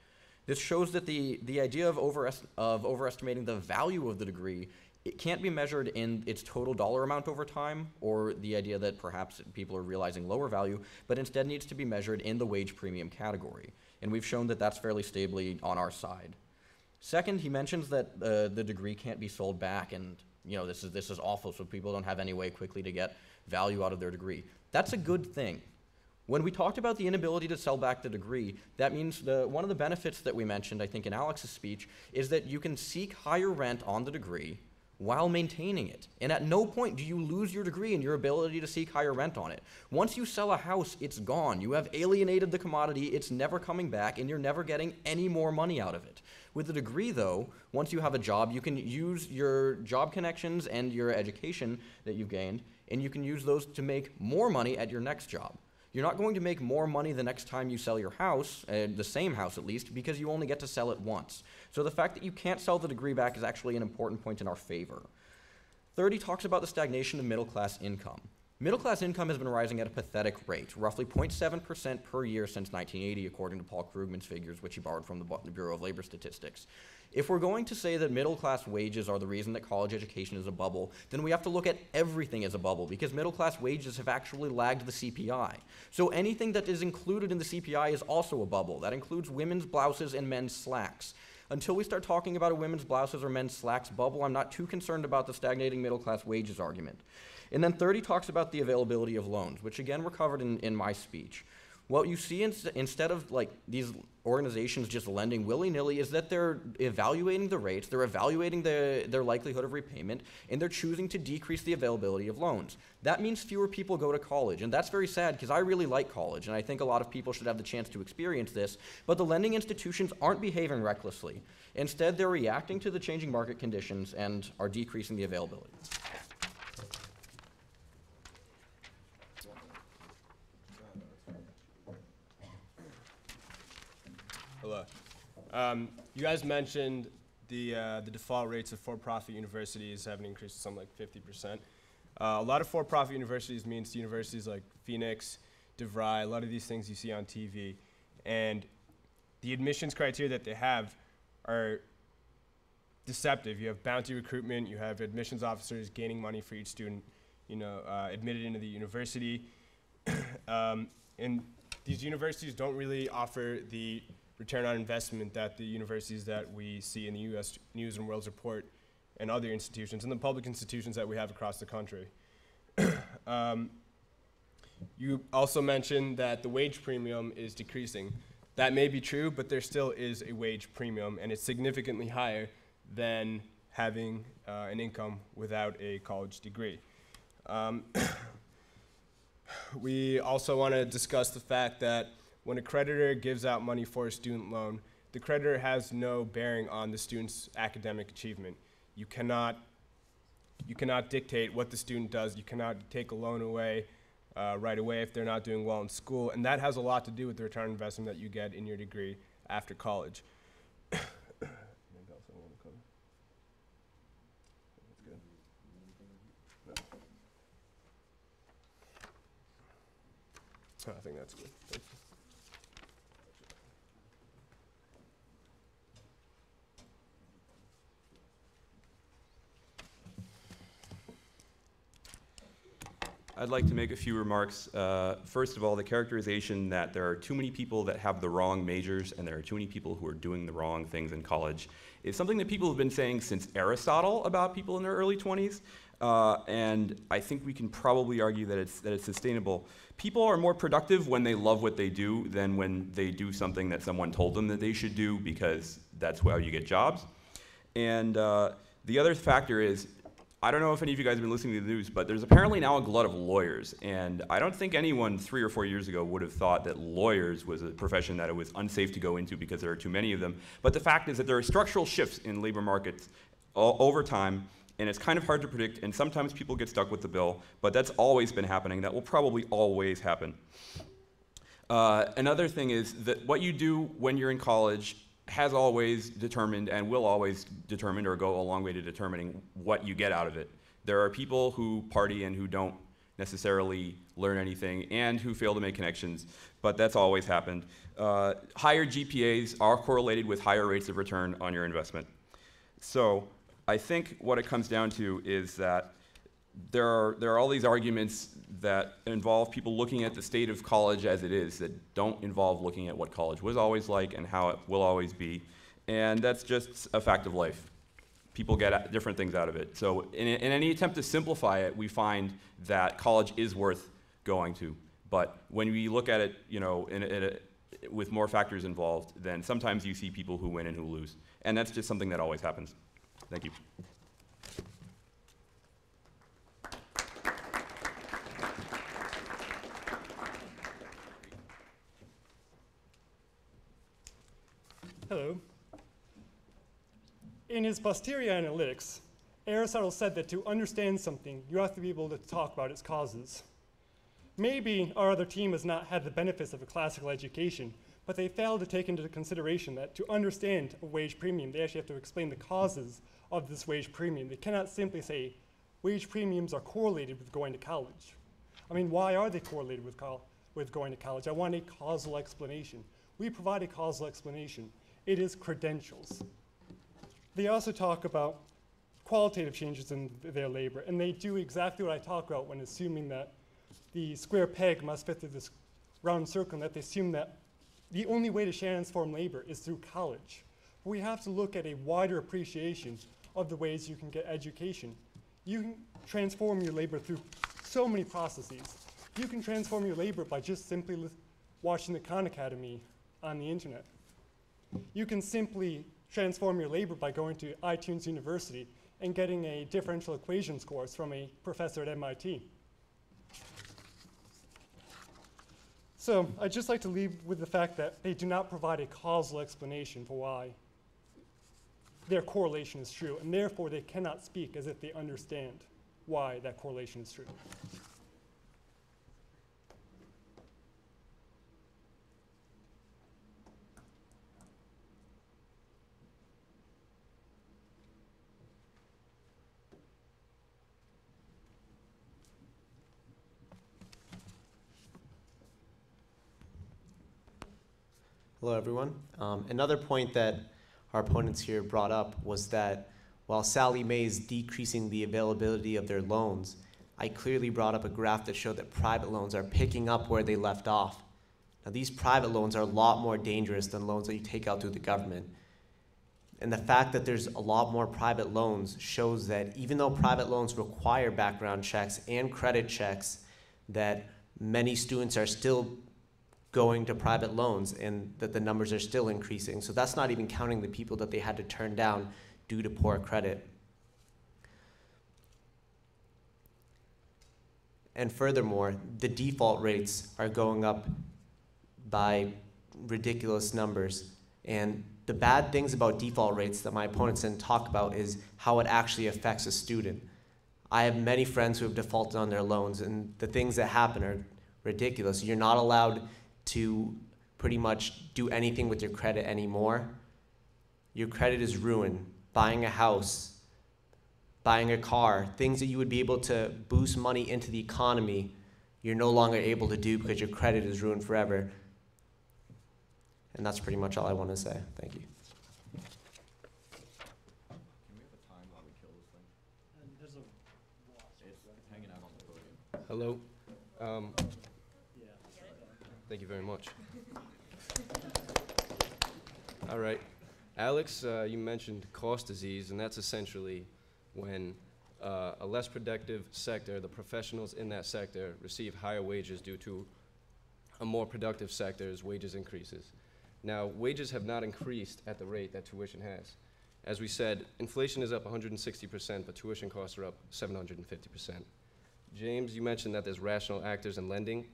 This shows that the idea of overestimating the value of the degree, it can't be measured in its total dollar amount over time, or the idea that perhaps people are realizing lower value, but instead needs to be measured in the wage premium category. And we've shown that that's fairly stably on our side. Second, he mentions that the degree can't be sold back, and this is awful, so people don't have any way quickly to get value out of their degree. That's a good thing. When we talked about the inability to sell back the degree, that means one of the benefits that we mentioned, I think, in Alex's speech, is that you can seek higher rent on the degree while maintaining it. And at no point do you lose your degree and your ability to seek higher rent on it. Once you sell a house, it's gone. You have alienated the commodity, it's never coming back, and you're never getting any more money out of it. With a degree, though, once you have a job, you can use your job connections and your education that you've gained, and you can use those to make more money at your next job. You're not going to make more money the next time you sell your house, the same house at least, because you only get to sell it once. So the fact that you can't sell the degree back is actually an important point in our favor. Third, he talks about the stagnation of middle-class income. Middle-class income has been rising at a pathetic rate, roughly 0.7% per year since 1980, according to Paul Krugman's figures, which he borrowed from the Bureau of Labor Statistics. If we're going to say that middle-class wages are the reason that college education is a bubble, then we have to look at everything as a bubble, because middle-class wages have actually lagged the CPI. So anything that is included in the CPI is also a bubble. That includes women's blouses and men's slacks. Until we start talking about a women's blouses or men's slacks bubble, I'm not too concerned about the stagnating middle-class wages argument. And then third, he talks about the availability of loans, which again were covered in my speech. What you see instead of these organizations just lending willy-nilly is that they're evaluating the rates, they're evaluating their likelihood of repayment, and they're choosing to decrease the availability of loans. That means fewer people go to college, and that's very sad because I really like college, and I think a lot of people should have the chance to experience this, but the lending institutions aren't behaving recklessly. Instead, they're reacting to the changing market conditions and are decreasing the availability. Hello. You guys mentioned the default rates of for-profit universities have increased to something like 50%. A lot of for-profit universities means universities like Phoenix, DeVry, a lot of these things you see on TV. And the admissions criteria that they have are deceptive. You have bounty recruitment, you have admissions officers gaining money for each student, admitted into the university. And these universities don't really offer the return on investment that the universities that we see in the U.S. News and World Report and other institutions and the public institutions that we have across the country. You also mentioned that the wage premium is decreasing. That may be true, but there still is a wage premium, and it's significantly higher than having an income without a college degree. We also want to discuss the fact that when a creditor gives out money for a student loan, the creditor has no bearing on the student's academic achievement. You cannot dictate what the student does. You cannot take a loan away right away if they're not doing well in school, and that has a lot to do with the return on investment that you get in your degree after college. I think that's good. Thank you. I'd like to make a few remarks. First of all, the characterization that there are too many people that have the wrong majors and there are too many people who are doing the wrong things in college is something that people have been saying since Aristotle about people in their early 20s. And I think we can probably argue that it's sustainable. People are more productive when they love what they do than when they do something that someone told them that they should do, because that's how you get jobs. And The other factor is, I don't know if any of you guys have been listening to the news, but there's apparently now a glut of lawyers. And I don't think anyone 3 or 4 years ago would have thought that lawyers was a profession that it was unsafe to go into because there are too many of them. But the fact is that there are structural shifts in labor markets over time, and it's kind of hard to predict, and sometimes people get stuck with the bill, but that's always been happening. That will probably always happen. Another thing is that what you do when you're in college has always determined and will always determine or go a long way to determining what you get out of it. There are people who party and who don't necessarily learn anything and who fail to make connections, but that's always happened. Higher GPAs are correlated with higher rates of return on your investment. So I think what it comes down to is that there are all these arguments that involve people looking at the state of college as it is, that don't involve looking at what college was always like and how it will always be. And that's just a fact of life. People get different things out of it. So in any attempt to simplify it, we find that college is worth going to. But when we look at it, you know, with more factors involved, then sometimes you see people who win and who lose. And that's just something that always happens. Thank you. Hello. In his posterior analytics, Aristotle said that to understand something, you have to be able to talk about its causes. Maybe our other team has not had the benefits of a classical education, but they failed to take into consideration that to understand a wage premium, they actually have to explain the causes of this wage premium. They cannot simply say wage premiums are correlated with going to college. I mean, why are they correlated with going to college? I want a causal explanation. We provide a causal explanation. It is credentials. They also talk about qualitative changes in their labor, and they do exactly what I talk about when assuming that the square peg must fit through this round circle, and that they assume that the only way to transform labor is through college. We have to look at a wider appreciation of the ways you can get education. You can transform your labor through so many processes. You can transform your labor by just simply watching the Khan Academy on the internet. You can simply transform your labor by going to iTunes University and getting a differential equations course from a professor at MIT. So I'd just like to leave with the fact that they do not provide a causal explanation for why their correlation is true, and therefore they cannot speak as if they understand why that correlation is true. Hello, everyone. Another point that our opponents here brought up was that while Sallie Mae is decreasing the availability of their loans, I clearly brought up a graph that showed that private loans are picking up where they left off. Now, these private loans are a lot more dangerous than loans that you take out through the government. And the fact that there's a lot more private loans shows that even though private loans require background checks and credit checks, that many students are still going to private loans and that the numbers are still increasing. So that's not even counting the people that they had to turn down due to poor credit. And furthermore, the default rates are going up by ridiculous numbers. And the bad things about default rates that my opponents didn't talk about is how it actually affects a student. I have many friends who have defaulted on their loans, and the things that happen are ridiculous. You're not allowed to pretty much do anything with your credit anymore. Your credit is ruined. Buying a house, buying a car, things that you would be able to boost money into the economy, you're no longer able to do because your credit is ruined forever. And that's pretty much all I want to say. Thank you. Can we have a time while we kill this thing? It's hanging out on the podium. Hello. Thank you very much. All right. Alex, you mentioned cost disease, and that's essentially when a less productive sector, the professionals in that sector, receive higher wages due to a more productive sector's wages increases. Now, wages have not increased at the rate that tuition has. As we said, inflation is up 160%, but tuition costs are up 750%. James, you mentioned that there's rational actors in lending.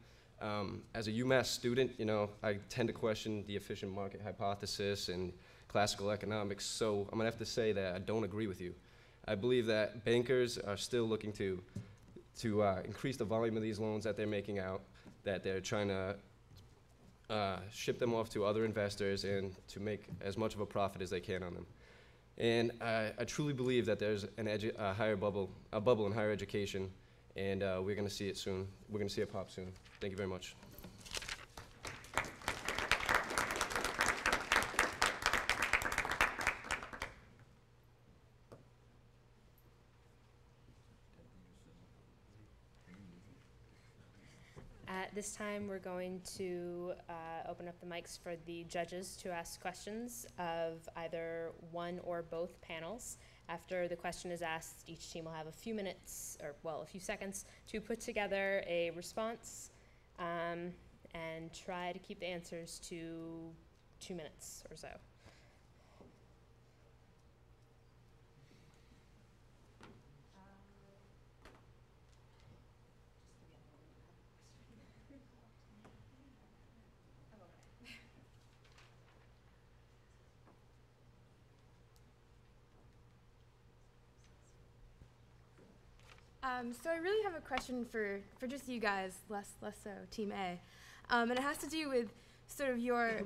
As a UMass student, I tend to question the efficient market hypothesis and classical economics, so I'm gonna have to say that I don't agree with you. I believe that bankers are still looking to increase the volume of these loans that they're making out, that they're trying to ship them off to other investors and to make as much of a profit as they can on them. And I truly believe that there's a bubble in higher education, and we're going to see it soon. We're going to see it pop soon. Thank you very much. At this time, we're going to open up the mics for the judges to ask questions of either one or both panels. After the question is asked, each team will have a few minutes, or well, a few seconds to put together a response and try to keep the answers to 2 minutes or so. So I really have a question for just you guys, less so Team A. And it has to do with sort of you're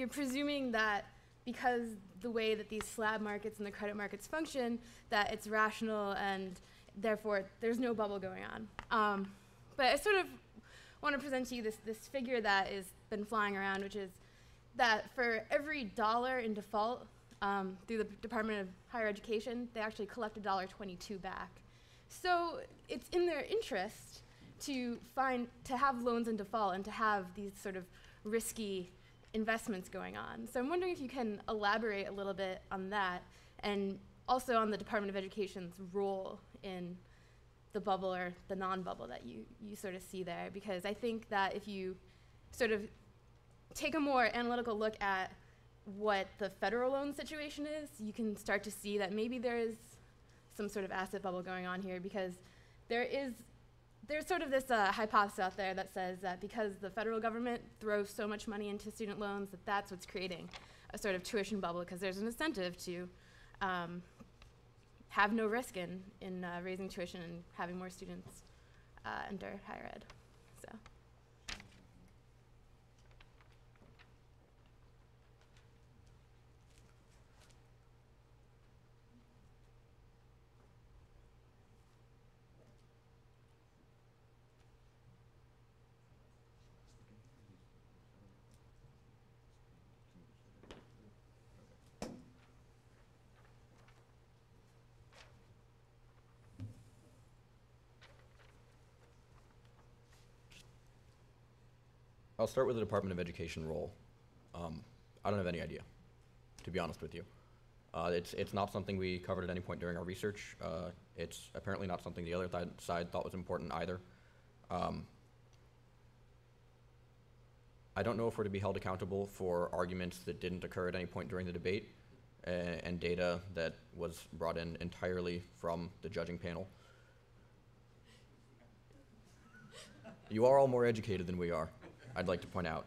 presuming that because the way that these slab markets and the credit markets function, that it's rational and therefore there's no bubble going on. But I sort of want to present to you this figure that has been flying around, which is that for every dollar in default through the Department of Higher Education, they actually collect $1.22 back. So it's in their interest to have loans in default and to have these sort of risky investments going on. So I'm wondering if you can elaborate a little bit on that, and also on the Department of Education's role in the bubble or the non-bubble that you sort of see there. Because I think that if you sort of take a more analytical look at what the federal loan situation is, you can start to see that maybe there is some sort of asset bubble going on here, because there's sort of this hypothesis out there that says that because the federal government throws so much money into student loans, that's what's creating a sort of tuition bubble, because there's an incentive to have no risk in raising tuition and having more students enter higher ed. So. I'll start with the Department of Education role. I don't have any idea, to be honest with you. It's not something we covered at any point during our research. It's apparently not something the other side thought was important either. I don't know if we're to be held accountable for arguments that didn't occur at any point during the debate and data that was brought in entirely from the judging panel. You are all more educated than we are, I'd like to point out.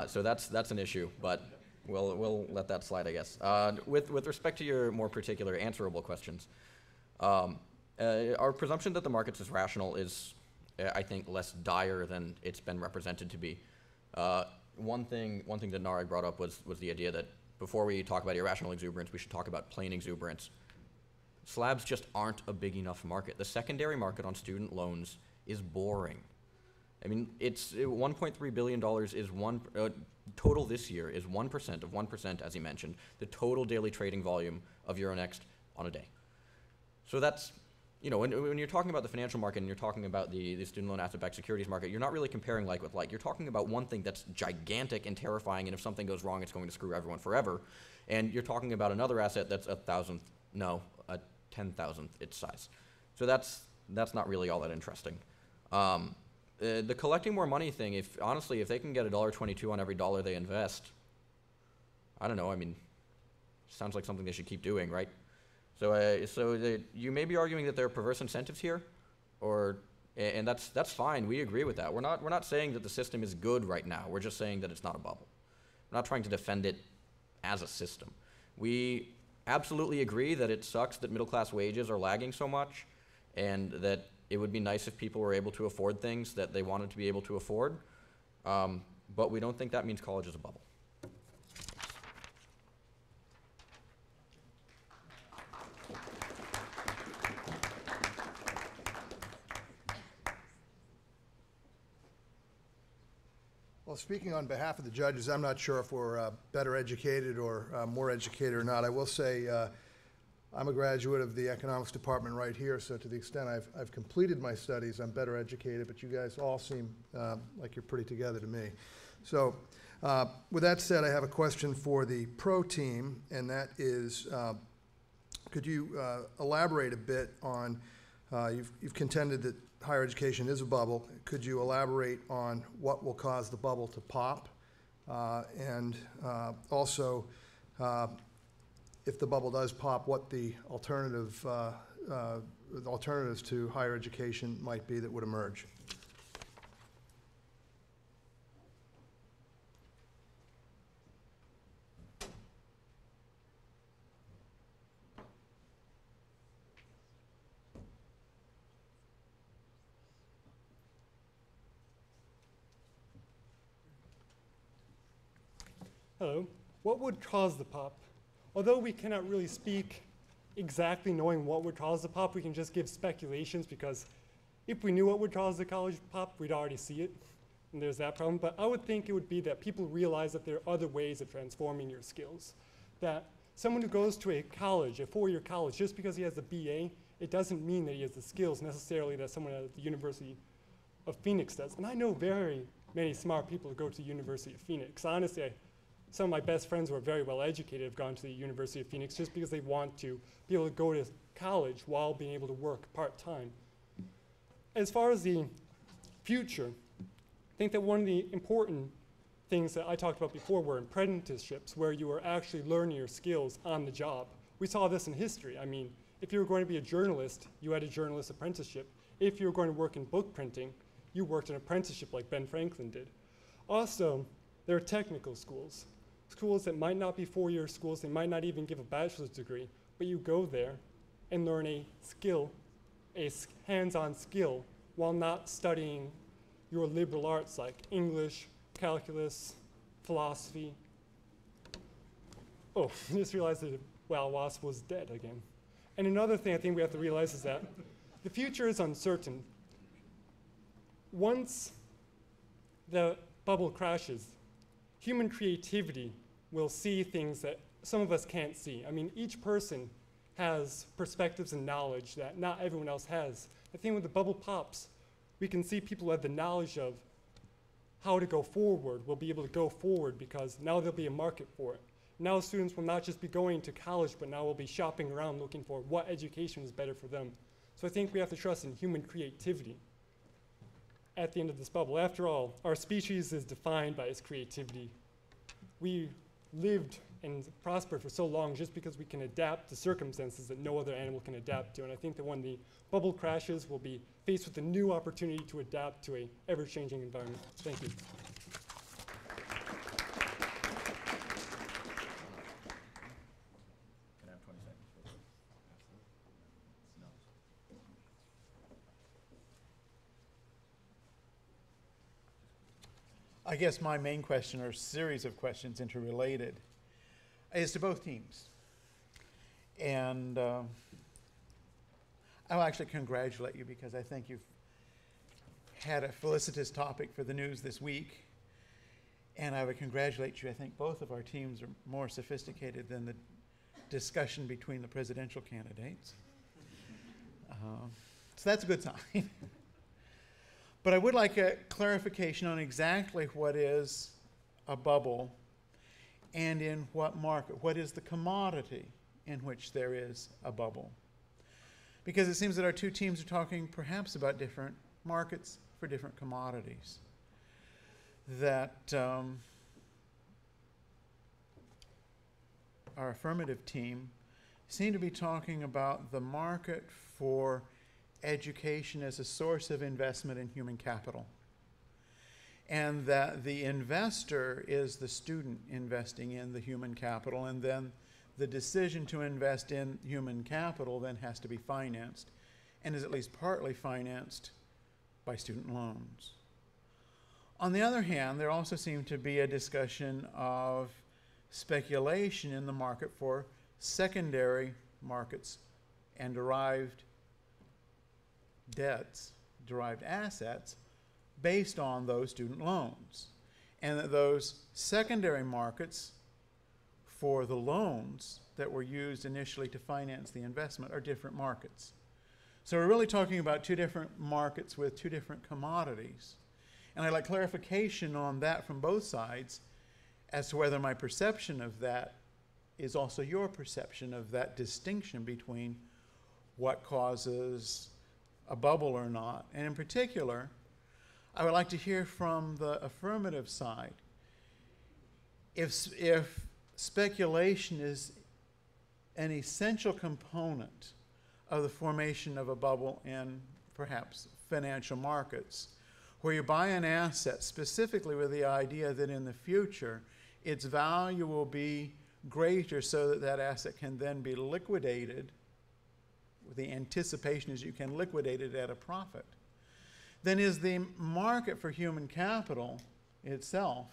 So that's an issue, but we'll let that slide, I guess. With respect to your more particular answerable questions, our presumption that the markets is rational is, I think, less dire than it's been represented to be. One thing that Nareg brought up was the idea that before we talk about irrational exuberance, we should talk about plain exuberance. Slabs just aren't a big enough market. The secondary market on student loans is boring. I mean, it's $1.3 billion is total this year is 1% of 1%, as he mentioned, the total daily trading volume of Euronext on a day. So that's, when you're talking about the financial market and you're talking about the student loan asset-backed securities market, you're not really comparing like with like. You're talking about one thing that's gigantic and terrifying, and if something goes wrong, it's going to screw everyone forever. And you're talking about another asset that's a 10,000th its size. So that's not really all that interesting. The collecting more money thing, honestly, if they can get $1.22 on every dollar they invest, I don't know, I mean, sounds like something they should keep doing, right? You may be arguing that there are perverse incentives here, and that's fine. We agree with that. We're not saying that the system is good right now. We're just saying that it's not a bubble. We're not trying to defend it as a system. We absolutely agree that it sucks that middle-class wages are lagging so much, and that it would be nice if people were able to afford things that they wanted to be able to afford. But we don't think that means college is a bubble. Well, speaking on behalf of the judges, I'm not sure if we're better educated or more educated or not. I will say I'm a graduate of the economics department right here, so to the extent I've completed my studies, I'm better educated, but you guys all seem like you're pretty together to me. So with that said, I have a question for the pro team, and that is, could you elaborate a bit on, you've contended that higher education is a bubble. Could you elaborate on what will cause the bubble to pop? And also, if the bubble does pop, what the alternatives to higher education might be that would emerge? Hello. What would cause the pop? Although we cannot really speak exactly knowing what would cause the pop, we can just give speculations, because if we knew what would cause the college pop, we'd already see it, and there's that problem. But I would think it would be that people realize that there are other ways of transforming your skills. That someone who goes to a college, a four-year college, just because he has a BA, it doesn't mean that he has the skills necessarily that someone at the University of Phoenix does. And I know very many smart people who go to the University of Phoenix. Honestly, some of my best friends who are very well educated have gone to the University of Phoenix just because they want to be able to go to college while being able to work part-time. As far as the future, I think that one of the important things that I talked about before were apprenticeships, where you were actually learning your skills on the job. We saw this in history. I mean, if you were going to be a journalist, you had a journalist apprenticeship. If you were going to work in book printing, you worked an apprenticeship like Ben Franklin did. Also, there are technical schools. Schools that might not be four-year schools, they might not even give a bachelor's degree, but you go there and learn a skill, a hands-on skill, while not studying your liberal arts like English, calculus, philosophy. Oh, I just realized that Wasp was dead again. And another thing I think we have to realize is that the future is uncertain. Once the bubble crashes, human creativity will see things that some of us can't see. I mean, each person has perspectives and knowledge that not everyone else has. I think when the bubble pops, we can see people who have the knowledge of how to go forward will be able to go forward, because now there'll be a market for it. Now students will not just be going to college, but now will be shopping around looking for what education is better for them. So I think we have to trust in human creativity at the end of this bubble. After all, our species is defined by its creativity. We lived and prospered for so long just because we can adapt to circumstances that no other animal can adapt to. And I think that when the bubble crashes, we'll be faced with a new opportunity to adapt to an ever-changing environment. Thank you. Can I have 20 seconds? I guess my main question, or series of questions interrelated, is to both teams. And I'll actually congratulate you, because I think you've had a felicitous topic for the news this week. And I would congratulate you. I think both of our teams are more sophisticated than the discussion between the presidential candidates. So that's a good sign. But I would like a clarification on exactly what is a bubble and in what market. What is the commodity in which there is a bubble? Because it seems that our two teams are talking perhaps about different markets for different commodities. That our affirmative team, seem to be talking about the market for education as a source of investment in human capital. And that the investor is the student investing in the human capital, and then the decision to invest in human capital then has to be financed, and is at least partly financed by student loans. On the other hand, there also seemed to be a discussion of speculation in the market for secondary markets and derived debts, derived assets, based on those student loans. And that those secondary markets for the loans that were used initially to finance the investment are different markets. So we're really talking about two different markets with two different commodities. And I'd like clarification on that from both sides as to whether my perception of that is also your perception of that distinction between what causes a bubble or not. And in particular, I would like to hear from the affirmative side if speculation is an essential component of the formation of a bubble in perhaps financial markets, where you buy an asset specifically with the idea that in the future its value will be greater so that that asset can then be liquidated, with the anticipation is you can liquidate it at a profit, then is the market for human capital itself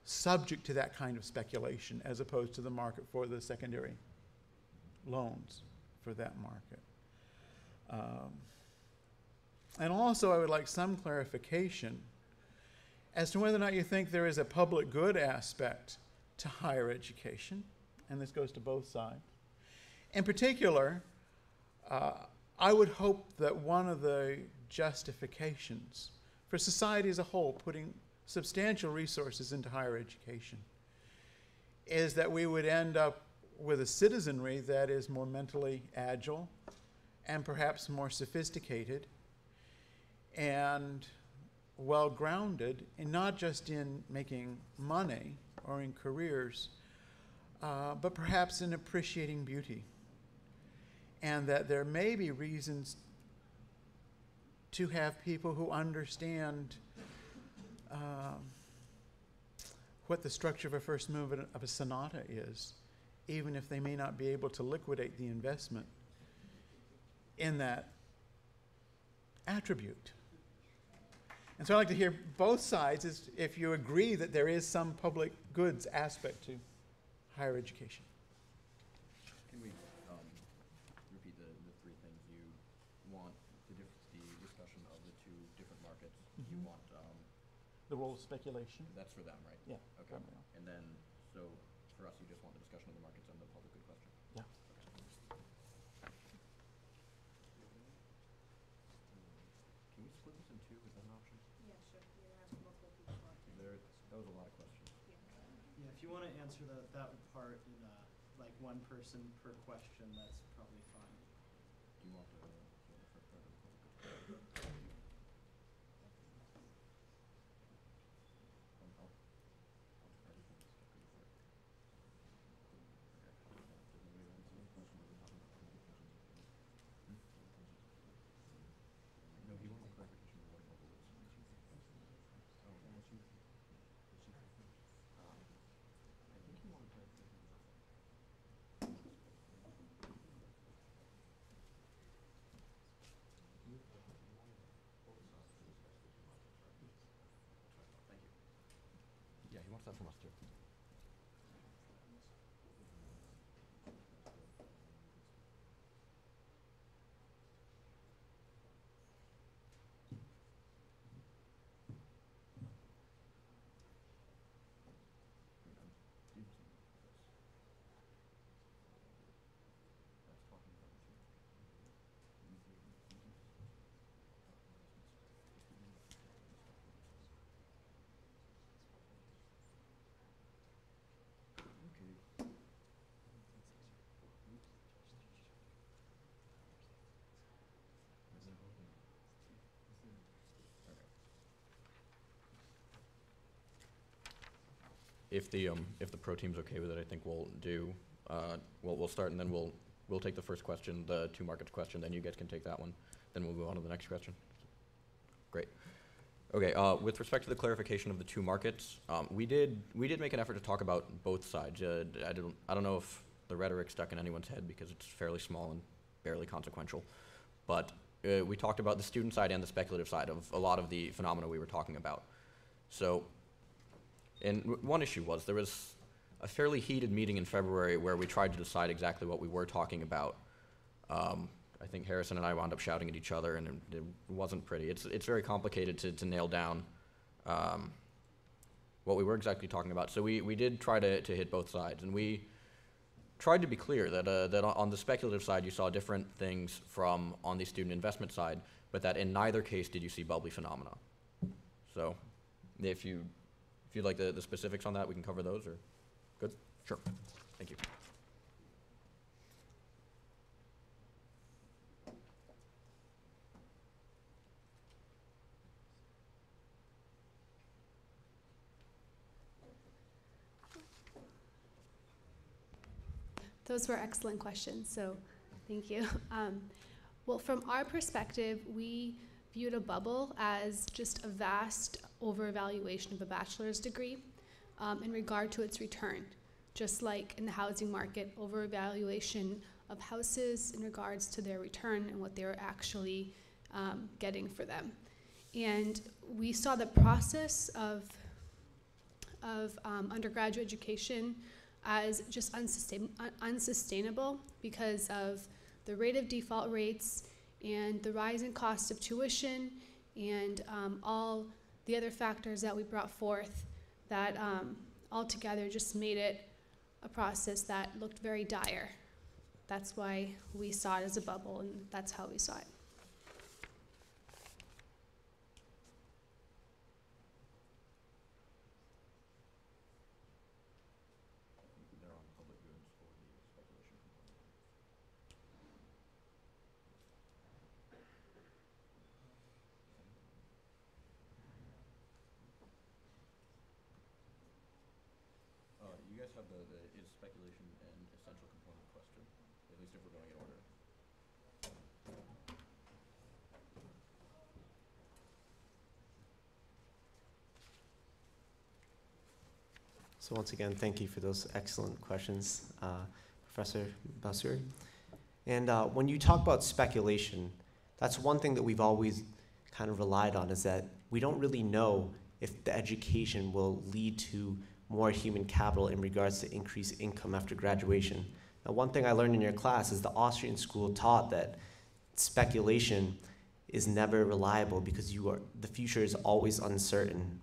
subject to that kind of speculation as opposed to the market for the secondary loans for that market. And also I would like some clarification as to whether or not you think there is a public good aspect to higher education, and this goes to both sides. In particular, I would hope that one of the justifications for society as a whole putting substantial resources into higher education is that we would end up with a citizenry that is more mentally agile and perhaps more sophisticated and well-grounded, and not just in making money or in careers, but perhaps in appreciating beauty. And that there may be reasons to have people who understand what the structure of a first movement of a sonata is, even if they may not be able to liquidate the investment in that attribute. And so I'd like to hear both sides if you agree that there is some public goods aspect to higher education. Can we repeat the three things you want, the discussion of the two different markets? You want the role of speculation? That's for them, right? Yeah. Okay. And then, so for us, you just want the discussion of the markets and the public good question? Yeah. Can we split this in two? Is that an option? Yeah, sure. You're gonna have multiple people on. That was a lot of questions. Yeah, if you want to answer that part in like one person per question, that's probably fine. Do you want the first part of the public good question? No, he wants a clarification of what a bubble is. I think he wanted clarification. Thank you. Yeah, he wants that from us too. if the pro team's okay with it, I think we'll do, we'll start and then we'll take the first question, the two markets question, then you guys can take that one. Then we'll move on to the next question. Great. Okay, with respect to the clarification of the two markets, we did make an effort to talk about both sides. I don't know if the rhetoric stuck in anyone's head because it's fairly small and barely consequential, but we talked about the student side and the speculative side of a lot of the phenomena we were talking about. So, and one issue was there was a fairly heated meeting in February where we tried to decide exactly what we were talking about. I think Harrison and I wound up shouting at each other, and it wasn't pretty. It's very complicated to nail down what we were exactly talking about. So we did try to hit both sides, and we tried to be clear that on the speculative side you saw different things from on the student investment side, but that in neither case did you see bubbly phenomena. So if you'd like the specifics on that, we can cover those, or good? Sure. Thank you. Those were excellent questions, so thank you. Well, from our perspective, we viewed a bubble as just a vast overvaluation of a bachelor's degree in regard to its return, just like in the housing market, overvaluation of houses in regards to their return and what they were actually getting for them. And we saw the process of undergraduate education as just unsustainable because of the rate of default rates and the rising cost of tuition and all the other factors that we brought forth that altogether just made it a process that looked very dire. That's why we saw it as a bubble, and that's how we saw it. You guys have the is speculation an essential component question, at least if we're going in order. So once again, thank you for those excellent questions, Professor Basuri. And when you talk about speculation, that's one thing that we've always kind of relied on, is that we don't really know if the education will lead to more human capital in regards to increased income after graduation. Now, one thing I learned in your class is the Austrian school taught that speculation is never reliable because the future is always uncertain.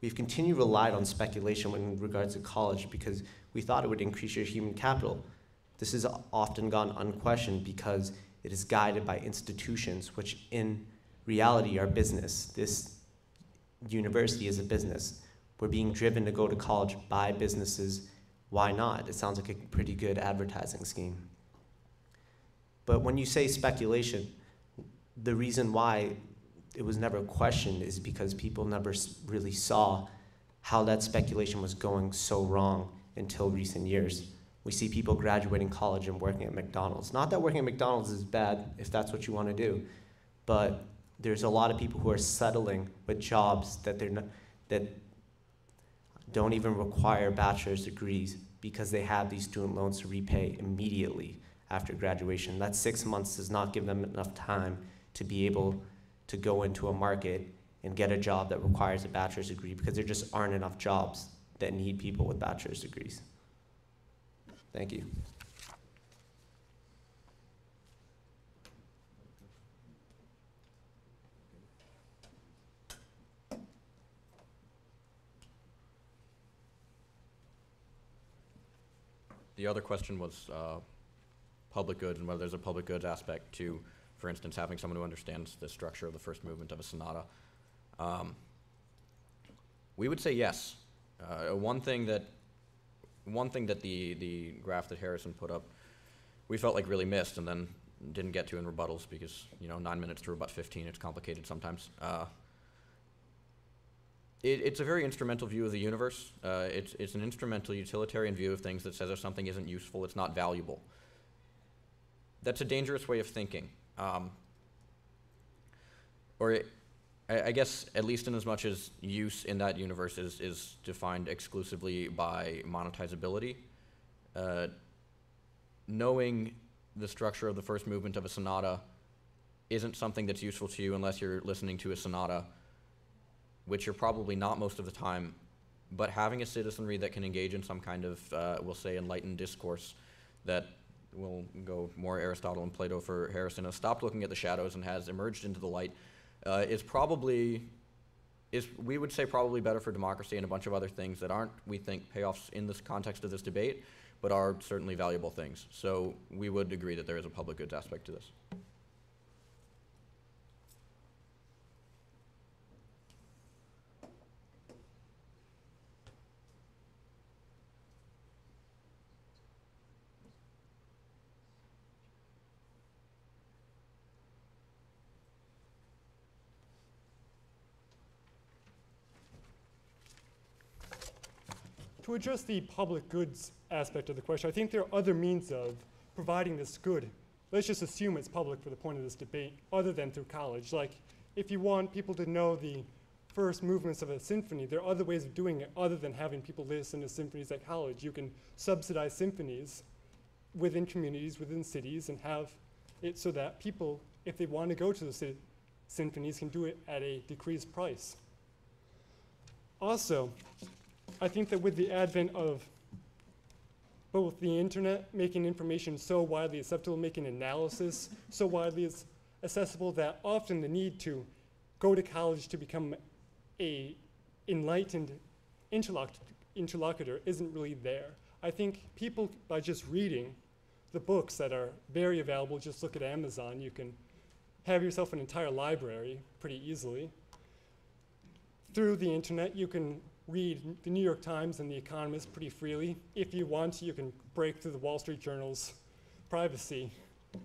We've continued relied on speculation in regards to college because we thought it would increase your human capital. This has often gone unquestioned because it is guided by institutions, which in reality are business. This university is a business. We're being driven to go to college by businesses. Why not? It sounds like a pretty good advertising scheme. But when you say speculation, the reason why it was never questioned is because people never really saw how that speculation was going so wrong until recent years. We see people graduating college and working at McDonald's. Not that working at McDonald's is bad if that's what you want to do, but there's a lot of people who are settling with jobs that don't even require bachelor's degrees because they have these student loans to repay immediately after graduation. That 6 months does not give them enough time to be able to go into a market and get a job that requires a bachelor's degree because there just aren't enough jobs that need people with bachelor's degrees. Thank you. The other question was public goods and whether there's a public goods aspect to, for instance, having someone who understands the structure of the first movement of a sonata. We would say yes. One thing that the graph that Harrison put up, we felt like really missed and then didn't get to in rebuttals because 9 minutes to rebut 15, it's complicated sometimes. It's a very instrumental view of the universe. It's an instrumental utilitarian view of things that says if something isn't useful, it's not valuable. That's a dangerous way of thinking. I guess at least in as much as use in that universe is defined exclusively by monetizability. Knowing the structure of the first movement of a sonata isn't something that's useful to you unless you're listening to a sonata, which you're probably not most of the time, but having a citizenry that can engage in some kind of, we'll say, enlightened discourse that will go more Aristotle and Plato for Harrison, has stopped looking at the shadows and has emerged into the light, we would say probably better for democracy and a bunch of other things that aren't, we think, payoffs in this context of this debate, but are certainly valuable things. So we would agree that there is a public goods aspect to this. To address the public goods aspect of the question, I think there are other means of providing this good. Let's just assume it's public for the point of this debate, other than through college. Like, if you want people to know the first movements of a symphony, there are other ways of doing it other than having people listen to symphonies at college. You can subsidize symphonies within communities, within cities, and have it so that people, if they want to go to the symphonies, can do it at a decreased price. Also, I think that with the advent of both the internet making information so widely acceptable, making analysis so widely accessible, that often the need to go to college to become a enlightened interlocutor isn't really there. I think people, by just reading the books that are very available, just look at Amazon, you can have yourself an entire library pretty easily. Through the internet, you can read the New York Times and The Economist pretty freely. If you want to, you can break through the Wall Street Journal's privacy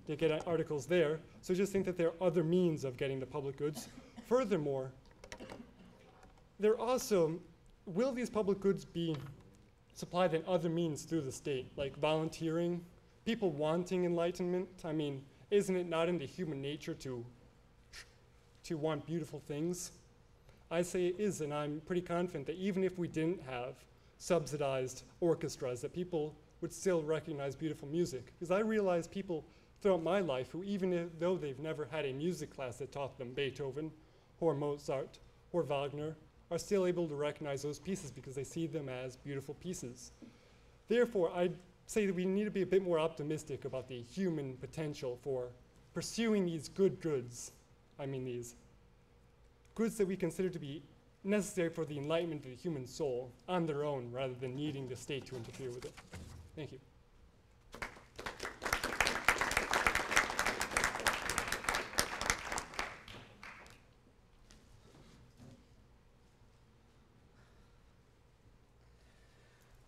to get articles there. So just think that there are other means of getting the public goods. Furthermore, there also, will these public goods be supplied in other means through the state, like volunteering, people wanting enlightenment? I mean, isn't it not in the human nature to want beautiful things? I say it is, and I'm pretty confident that even if we didn't have subsidized orchestras, that people would still recognize beautiful music. Because I realize people throughout my life who, even though they've never had a music class that taught them Beethoven or Mozart or Wagner, are still able to recognize those pieces because they see them as beautiful pieces. Therefore, I'd say that we need to be a bit more optimistic about the human potential for pursuing these good goods. I mean, these goods that we consider to be necessary for the enlightenment of the human soul on their own, rather than needing the state to interfere with it. Thank you.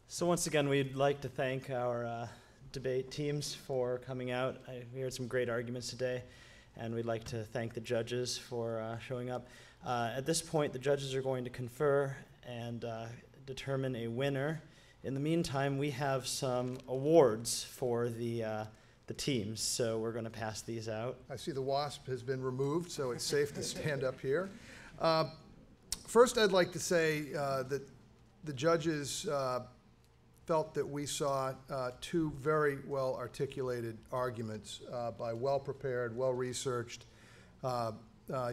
So once again, we'd like to thank our debate teams for coming out. We heard some great arguments today, and we'd like to thank the judges for showing up. At this point, the judges are going to confer and determine a winner. In the meantime, we have some awards for the teams, so we're going to pass these out. I see the WASP has been removed, so it's safe to stand up here. First, I'd like to say that the judges felt that we saw two very well-articulated arguments by well-prepared, well-researched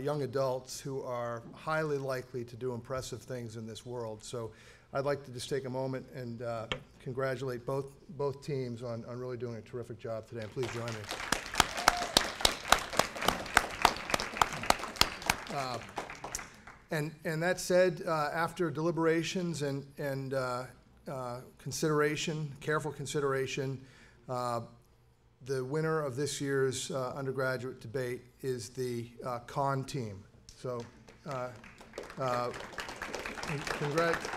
young adults who are highly likely to do impressive things in this world. So I'd like to just take a moment and congratulate both teams on really doing a terrific job today. And please join me. And that said, after deliberations and consideration, careful consideration, the winner of this year's undergraduate debate is the con team. So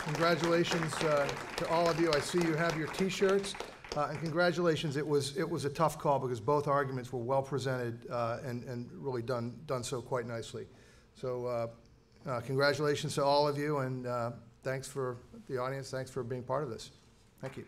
congratulations to all of you. I see you have your T-shirts. And congratulations. It was a tough call because both arguments were well presented and really done so quite nicely. So Congratulations to all of you, and thanks for the audience. Thanks for being part of this. Thank you.